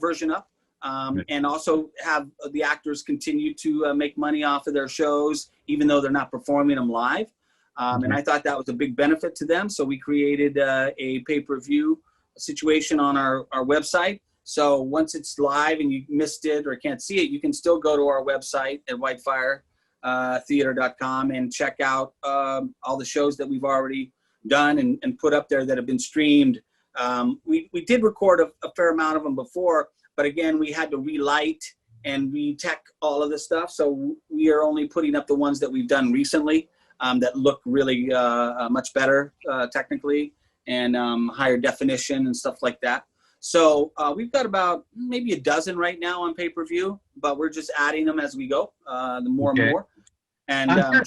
version up, and also have the actors continue to make money off of their shows, even though they're not performing them live. And I thought that was a big benefit to them. So we created a pay-per-view situation on our website. So once it's live and you missed it or can't see it, you can still go to our website at whitefiretheatre.com and check out all the shows that we've already done and put up there that have been streamed. We did record a fair amount of them before, but again, we had to relight and retech all of the stuff. So we are only putting up the ones that we've done recently that look really much better technically, and higher definition and stuff like that. So we've got about maybe a dozen right now on pay-per-view, but we're just adding them as we go, the more and more. And I'm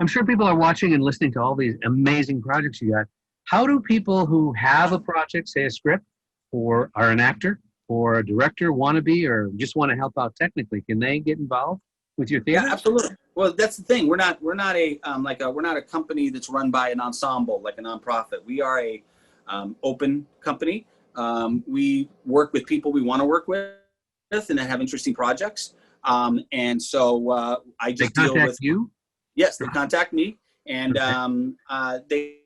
sure people are watching and listening to all these amazing projects you got. How do people who have a project, say a script, or are an actor, or a director, want to be, or just want to help out technically, can they get involved with your theater? Yeah, absolutely. Well, that's the thing. We're not a company that's run by an ensemble, like a nonprofit. We are a open company. We work with people we want to work with and that have interesting projects. And so I just deal with you. Yes, they contact me, and they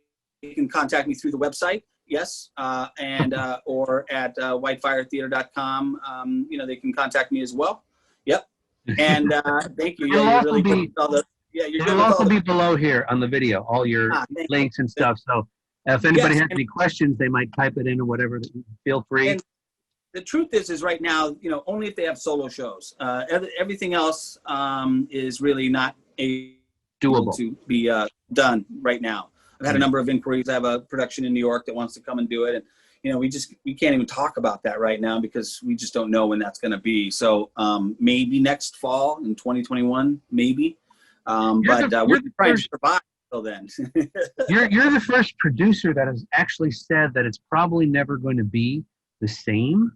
can contact me through the website. Yes, and or at whitefiretheatre.com. They can contact me as well. Yep. And thank you. Yeah, you're really good with all the. Yeah, you're good. It'll also be below here on the video, all your links and stuff. So if anybody has any questions, they might type it in or whatever. Feel free. And the truth is right now, only if they have solo shows. Everything else is really not able to be done right now. I've had a number of inquiries. I have a production in New York that wants to come and do it, and we can't even talk about that right now because we just don't know when that's going to be. So maybe next fall in 2021, maybe. But we're trying to survive until then. You're the first producer that has actually said that it's probably never going to be the same.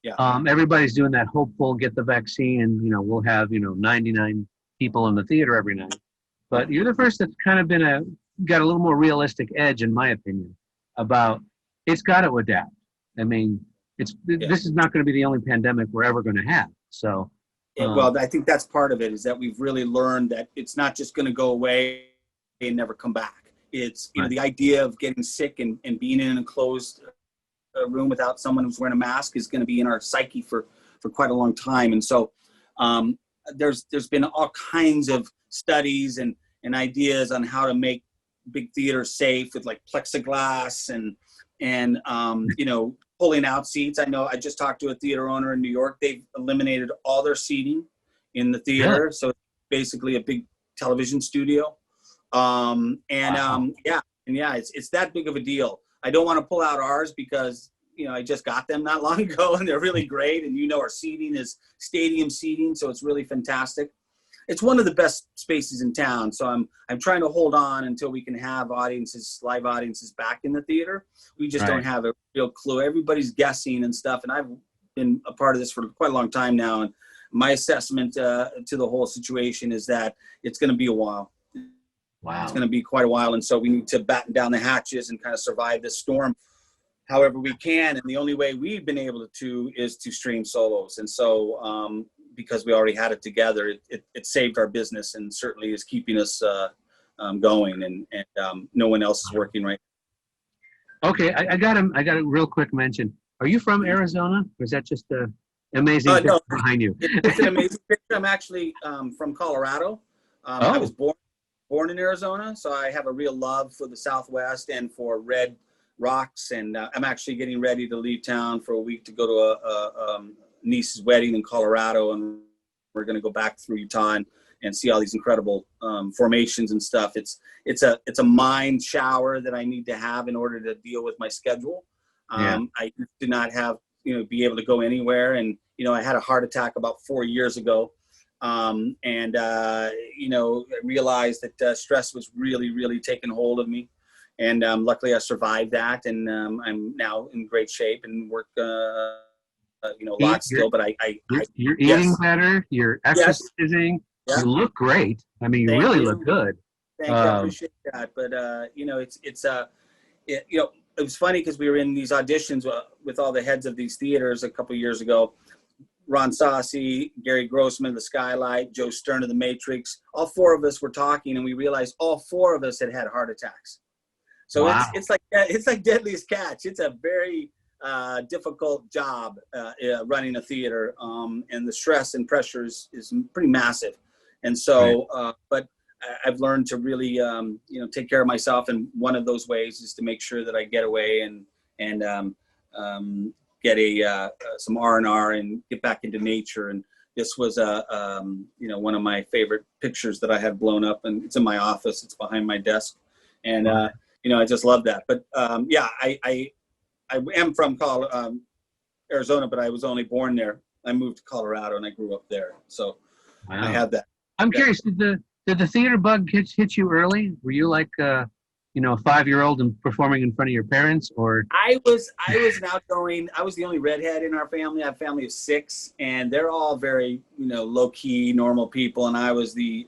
Yeah. Everybody's doing that hopeful, get the vaccine, and we'll have 99 people in the theater every night. But you're the first that's kind of got a little more realistic edge, in my opinion, about it's got to adapt. I mean, this is not going to be the only pandemic we're ever going to have. So, well, I think that's part of it, is that we've really learned that it's not just going to go away and never come back. It's the idea of getting sick and being in an enclosed room without someone who's wearing a mask is going to be in our psyche for quite a long time. And so there's been all kinds of studies and ideas on how to make big theater safe with like plexiglass and you know, pulling out seats. I know I just talked to a theater owner in New York. They've eliminated all their seating in the theater. Really? So it's basically a big television studio. Wow. Yeah, it's that big of a deal. I don't want to pull out ours because, you know, I just got them not long ago and they're really great. And, you know, our seating is stadium seating. So it's really fantastic. It's one of the best spaces in town. So I'm trying to hold on until we can have live audiences back in the theater. We just don't have a real clue. Everybody's guessing and stuff. And I've been a part of this for quite a long time now. And my assessment to the whole situation is that it's going to be a while. Wow. It's going to be quite a while. And so we need to batten down the hatches and kind of survive this storm however we can. And the only way we've been able to is to stream solos. And so because we already had it together, it saved our business and certainly is keeping us going. And no one else is working right now. Okay, I got a real quick mention. Are you from Arizona? Or is that just an amazing picture behind you? It's an amazing picture. I'm actually from Colorado. I was born in Arizona, so I have a real love for the Southwest and for red rocks. And I'm actually getting ready to leave town for a week to go to a niece's wedding in Colorado, and we're going to go back through Utah and see all these incredible formations and stuff. It's a mind shower that I need to have in order to deal with my schedule. I did not have, be able to go anywhere, and I had a heart attack about 4 years ago. I realized that stress was really, really taking hold of me. And luckily I survived that, and I'm now in great shape and work, a lot still, but you're eating better, you're exercising, you look great. I mean, you really look good. Thank you, I appreciate that. But, it was funny because we were in these auditions with all the heads of these theaters a couple of years ago. Ron Saucy, Gary Grossman of the Skylight, Joe Stern of the Matrix. All four of us were talking, and we realized all four of us had heart attacks. So it's like Deadliest Catch. It's a very difficult job running a theater, and the stress and pressure is pretty massive. And so, but I've learned to really, take care of myself. And one of those ways is to make sure that I get away and get some R&R and get back into nature. And this was one of my favorite pictures that I had blown up, and it's in my office. It's behind my desk, and I just love that. But I am from Arizona, but I was only born there. I moved to Colorado and I grew up there, so I have that. I'm curious, did the theater bug hit you early? Were you like a 5-year-old and performing in front of your parents, or? I was an outgoing. I was the only redhead in our family. I have a family of 6, and they're all very low key, normal people, and I was the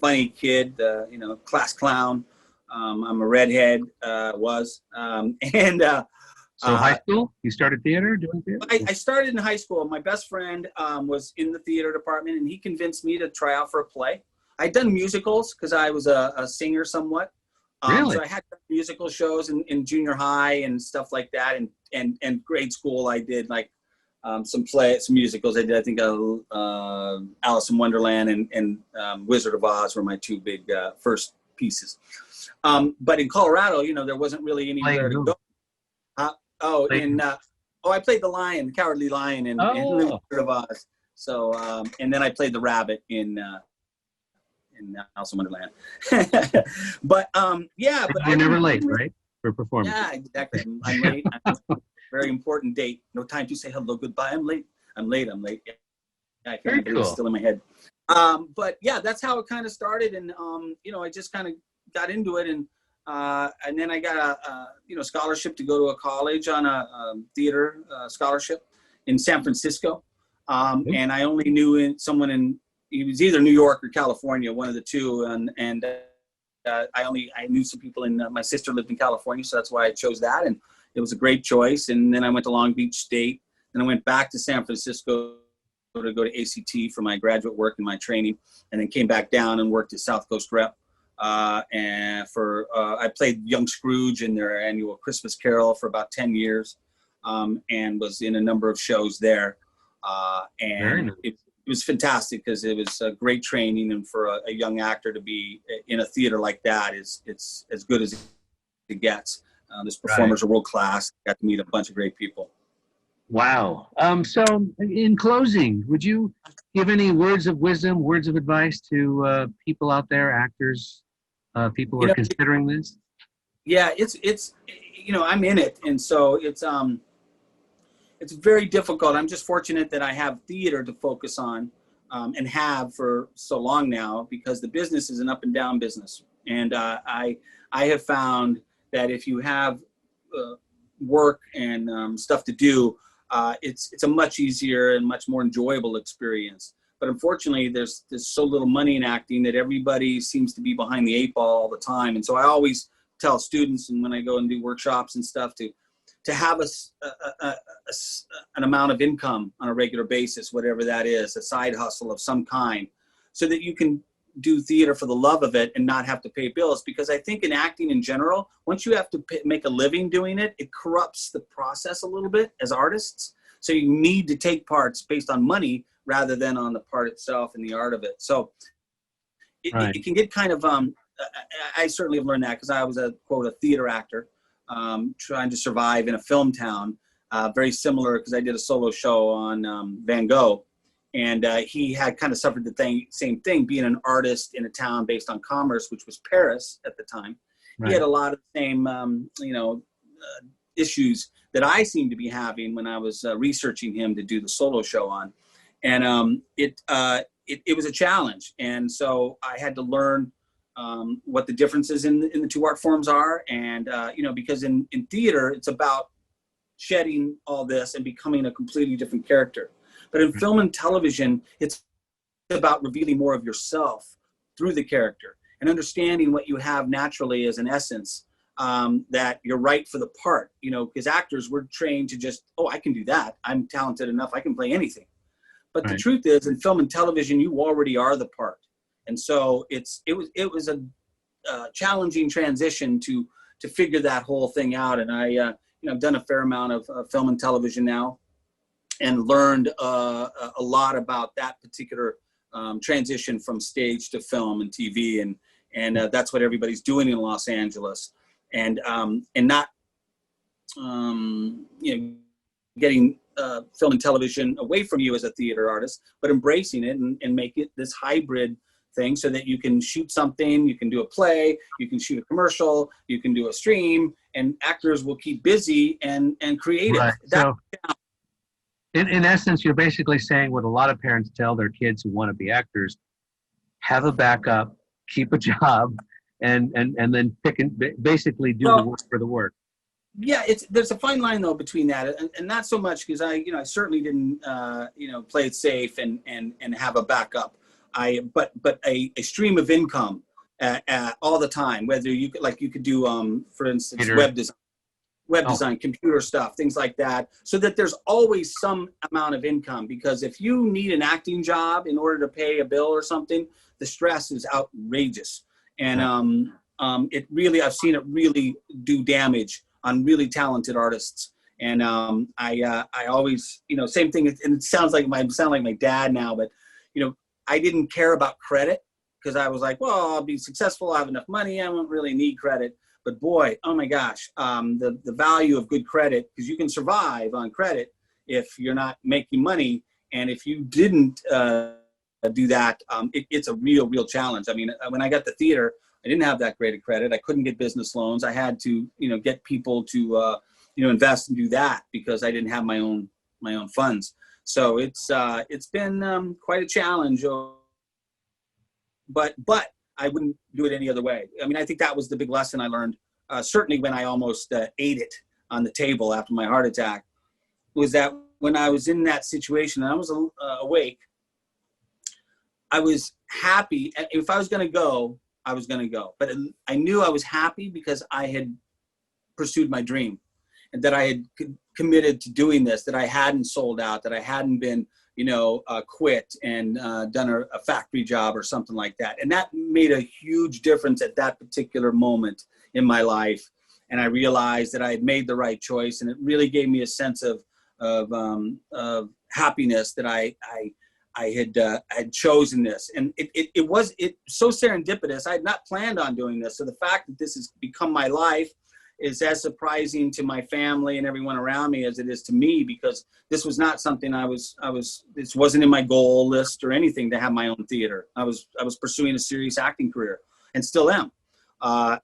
funny kid, class clown. I'm a redhead. So high school, you started doing theater? I started in high school. My best friend was in the theater department, and he convinced me to try out for a play. I'd done musicals because I was a singer somewhat. Really? So I had musical shows in junior high and stuff like that. And grade school, I did like some musicals. I did, I think, Alice in Wonderland and Wizard of Oz were my 2 big first pieces. But in Colorado, there wasn't really anywhere to go. I played the lion, the Cowardly Lion in Wizard of Oz. So, and then I played the rabbit in Alice in Wonderland. But but you're never late, right, for performance? Yeah, exactly. I'm late. Very important date. No time to say hello, goodbye. I'm late. Yeah, I can't believe it's still in my head. But yeah, that's how it kind of started, and I just kind of got into it, and then I got a scholarship to go to a college on a theater scholarship in San Francisco, and I only knew someone in. It was either New York or California, one of the two, and I knew some people in. My sister lived in California, so that's why I chose that, and it was a great choice. And then I went to Long Beach State, and I went back to San Francisco to go to ACT for my graduate work and my training, and then came back down and worked at South Coast Rep. And I played Young Scrooge in their annual Christmas Carol for about 10 years, and was in a number of shows there. And it was fantastic because it was a great training, and for a young actor to be in a theater like that it's as good as it gets. These performers are world class. Got to meet a bunch of great people. Wow. So in closing, would you give any words of wisdom, words of advice to people out there, actors, people who are considering this? Yeah, it's I'm in it, and so it's very difficult. I'm just fortunate that I have theater to focus on, and have for so long now, because the business is an up and down business. And I have found that if you have work and stuff to do, it's a much easier and much more enjoyable experience. But unfortunately, there's so little money in acting that everybody seems to be behind the 8 ball all the time. And so I always tell students, and when I go and do workshops and stuff, to have an amount of income on a regular basis, whatever that is, a side hustle of some kind, so that you can do theater for the love of it and not have to pay bills. Because I think in acting in general, once you have to make a living doing it, it corrupts the process a little bit as artists. So you need to take parts based on money rather than on the part itself and the art of it. So it can get kind of, I certainly have learned that because I was a theater actor, trying to survive in a film town, very similar, because I did a solo show on Van Gogh, and he had kind of suffered the same thing, being an artist in a town based on commerce, which was Paris at the time. Right. He had a lot of the same, issues that I seemed to be having when I was researching him to do the solo show on, and it was a challenge, and so I had to learn what the differences in the two art forms are. And, because in theater, it's about shedding all this and becoming a completely different character. But in film and television, it's about revealing more of yourself through the character and understanding what you have naturally as an essence, that you're right for the part, because actors, we're trained to just, I can do that. I'm talented enough. I can play anything. But the truth is, in film and television, you already are the part. And so it was a challenging transition to figure that whole thing out. And I've done a fair amount of film and television now, and learned a lot about that particular transition from stage to film and TV, and that's what everybody's doing in Los Angeles, and not getting film and television away from you as a theater artist, but embracing it and make it this hybrid thing, so that you can shoot something, you can do a play, you can shoot a commercial, you can do a stream, and actors will keep busy and creative. Right. So in essence, you're basically saying what a lot of parents tell their kids who want to be actors: have a backup, keep a job, and then pick and basically do the work for the work. Yeah, there's a fine line though between that, and not so much because I certainly didn't play it safe and have a backup. But a stream of income all the time, whether you could do for instance web design, computer stuff, things like that, so that there's always some amount of income. Because if you need an acting job in order to pay a bill or something, the stress is outrageous, and I've seen it really do damage on really talented artists. And I always, same thing, and it sound like my dad now, but I didn't care about credit, because I was like, well, I'll be successful, I have enough money, I won't really need credit. But boy, oh my gosh, the value of good credit, because you can survive on credit if you're not making money. And if you didn't do that, it's a real challenge. I mean, when I got the theater, I didn't have that great of credit. I couldn't get business loans. I had to, get people to, invest and do that, because I didn't have my own funds. So it's been quite a challenge, but I wouldn't do it any other way. I mean, I think that was the big lesson I learned, certainly when I almost ate it on the table after my heart attack, was that when I was in that situation and I was awake, I was happy. If I was going to go, I was going to go. But I knew I was happy because I had pursued my dream, and that I had committed to doing this, that I hadn't sold out, that I hadn't been, quit and done a factory job or something like that. And that made a huge difference at that particular moment in my life. And I realized that I had made the right choice, and it really gave me a sense of happiness, that I had chosen this, and it was so serendipitous. I had not planned on doing this, so the fact that this has become my life is as surprising to my family and everyone around me as it is to me, because this was not something this wasn't in my goal list or anything to have my own theater. I was pursuing a serious acting career and still am. But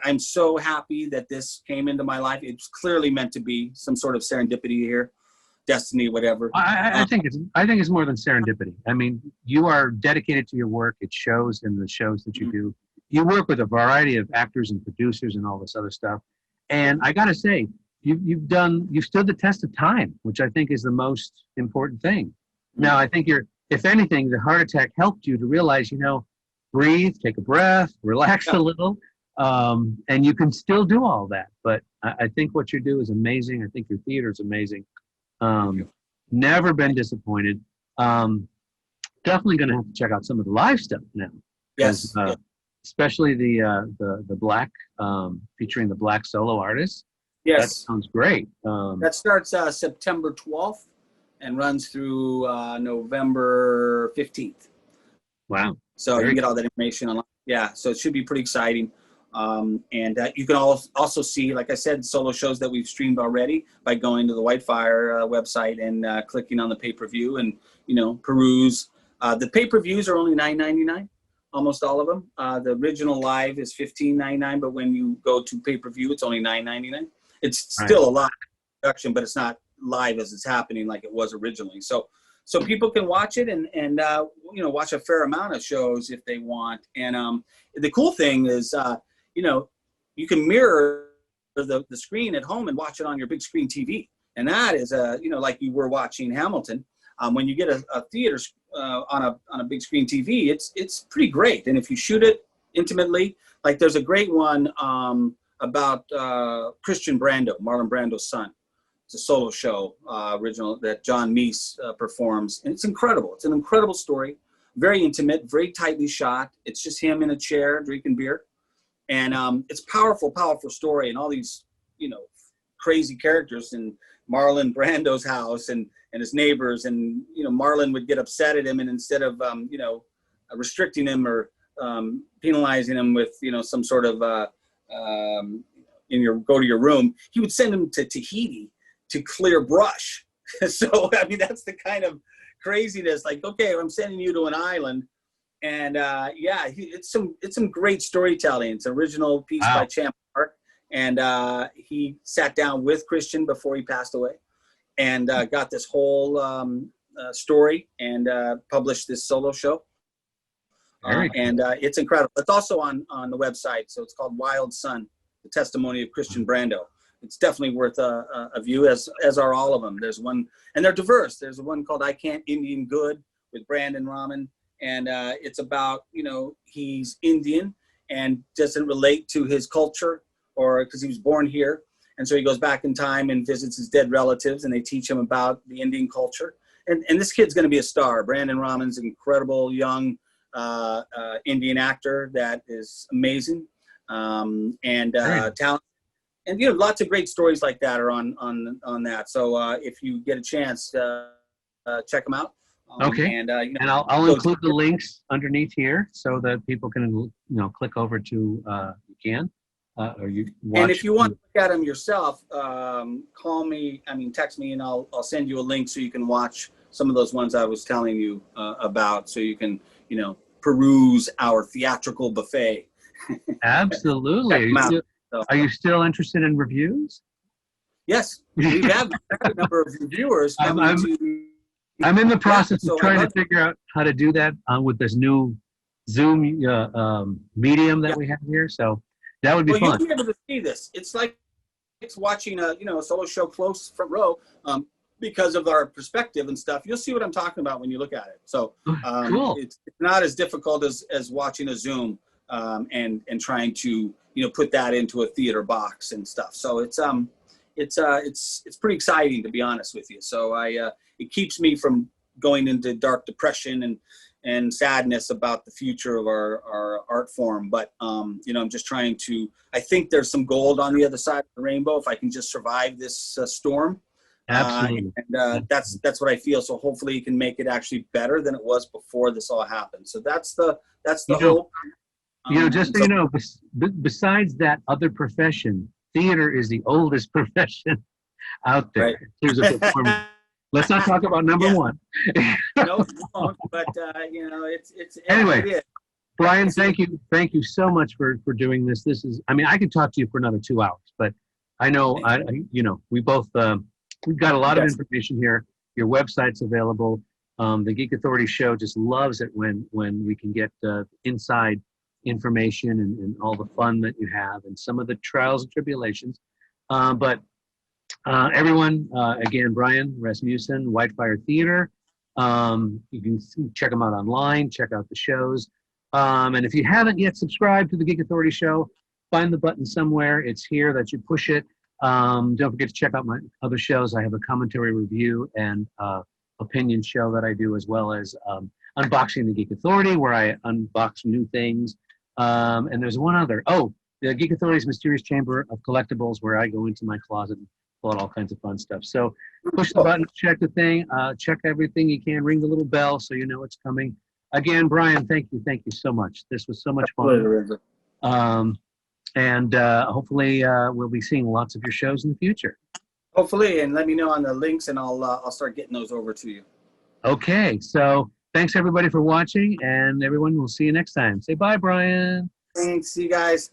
I'm so happy that this came into my life. It's clearly meant to be some sort of serendipity here, destiny, whatever. I think it's more than serendipity. I mean, you are dedicated to your work. It shows in the shows that you do. You work with a variety of actors and producers and all this other stuff. And I got to say, you've stood the test of time, which I think is the most important thing. Now, I think if anything, the heart attack helped you to realize, breathe, take a breath, relax a little, and you can still do all that. But I think what you do is amazing. I think your theater is amazing. Never been disappointed. Definitely going to have to check out some of the live stuff now. Yes. Especially the black, featuring the black solo artists. Yes. That sounds great. That starts September 12th and runs through November 15th. Wow. So you can get all that information online. Yeah, so it should be pretty exciting. And you can also see, like I said, solo shows that we've streamed already by going to the Whitefire website and clicking on the pay-per-view and, peruse. The pay-per-views are only $9.99. Almost all of them. The original live is $15.99, but when you go to pay-per-view, it's only $9.99. It's still a lot of production, but it's not live as it's happening like it was originally. So people can watch it and watch a fair amount of shows if they want. And the cool thing is, you can mirror the screen at home and watch it on your big screen TV. And that is, like you were watching Hamilton. When you get a theater on a big screen TV, it's pretty great. And if you shoot it intimately, like there's a great one about Christian Brando, Marlon Brando's son. It's a solo show, original, that John Meese performs. And it's incredible. It's an incredible story, very intimate, very tightly shot. It's just him in a chair drinking beer. And it's powerful, powerful story. And all these, crazy characters in Marlon Brando's house and his neighbors. And, Marlon would get upset at him. And instead of, restricting him or penalizing him with, some sort of go to your room, he would send him to Tahiti to clear brush. So, I mean, that's the kind of craziness. Like, okay, I'm sending you to an island. And it's some great storytelling. It's an original piece by Champ Mark. And he sat down with Christian before he passed away and got this whole story and published this solo show. And it's incredible. It's also on the website. So it's called Wild Sun, the testimony of Christian Brando. It's definitely worth a view, as are all of them. There's one, and they're diverse. There's one called I Can't Indian Good with Brandon Rahman. And it's about, he's Indian and doesn't relate to his culture or because he was born here. And so he goes back in time and visits his dead relatives and they teach him about the Indian culture. And this kid's going to be a star. Brandon Rahman's an incredible young Indian actor that is amazing and talented. And, lots of great stories like that are on that. So if you get a chance, check them out. Okay. And I'll include the links underneath here so that people can, click over to, you can, or you watch. And if you want to look at them yourself, call me, text me and I'll send you a link so you can watch some of those ones I was telling you about so you can, peruse our theatrical buffet. Absolutely. Are you still interested in reviews? Yes. We have a number of reviewers I'm in the process of trying to figure out how to do that with this new Zoom medium that we have here. So that would be fun. You'll be able to see this. It's like watching a solo show close front row because of our perspective and stuff. You'll see what I'm talking about when you look at it. So cool. It's not as difficult as watching a Zoom and trying to put that into a theater box and stuff. So it's pretty exciting, to be honest with you. So it keeps me from going into dark depression and sadness about the future of our art form. But I'm just trying to. I think there's some gold on the other side of the rainbow if I can just survive this storm. Absolutely. And that's what I feel. So hopefully you can make it actually better than it was before this all happened. So that's the hope. Just so you know, besides that other profession, theater is the oldest profession out there Right. in terms of performance. Let's not talk about number one. No, we won't. But it's Anyway. it is. Bryan, thank you so much for doing this. This is, I mean, I could talk to you for another 2 hours, but I know, we both, we've got a lot of information here. Your website's available. The Geek Authority show just loves it when we can get inside information and all the fun that you have and some of the trials and tribulations. But everyone, again, Bryan Rasmussen, Whitefire Theatre. You can check them out online, check out the shows. And if you haven't yet subscribed to the Geek Authority show, find the button somewhere. It's here that you push it. Don't forget to check out my other shows. I have a commentary review and opinion show that I do, as well as Unboxing the Geek Authority, where I unbox new things. And there's one other. Oh, the Geek Authority's Mysterious Chamber of Collectibles, where I go into my closet and pull out all kinds of fun stuff. So push the button, check the thing, check everything you can, ring the little bell so you know it's coming. Again, Bryan, thank you so much. This was so much fun. And hopefully we'll be seeing lots of your shows in the future. Hopefully, and let me know on the links, and I'll start getting those over to you. Okay, so thanks everybody for watching, and everyone, we'll see you next time. Say bye, Bryan. Thanks, see you guys.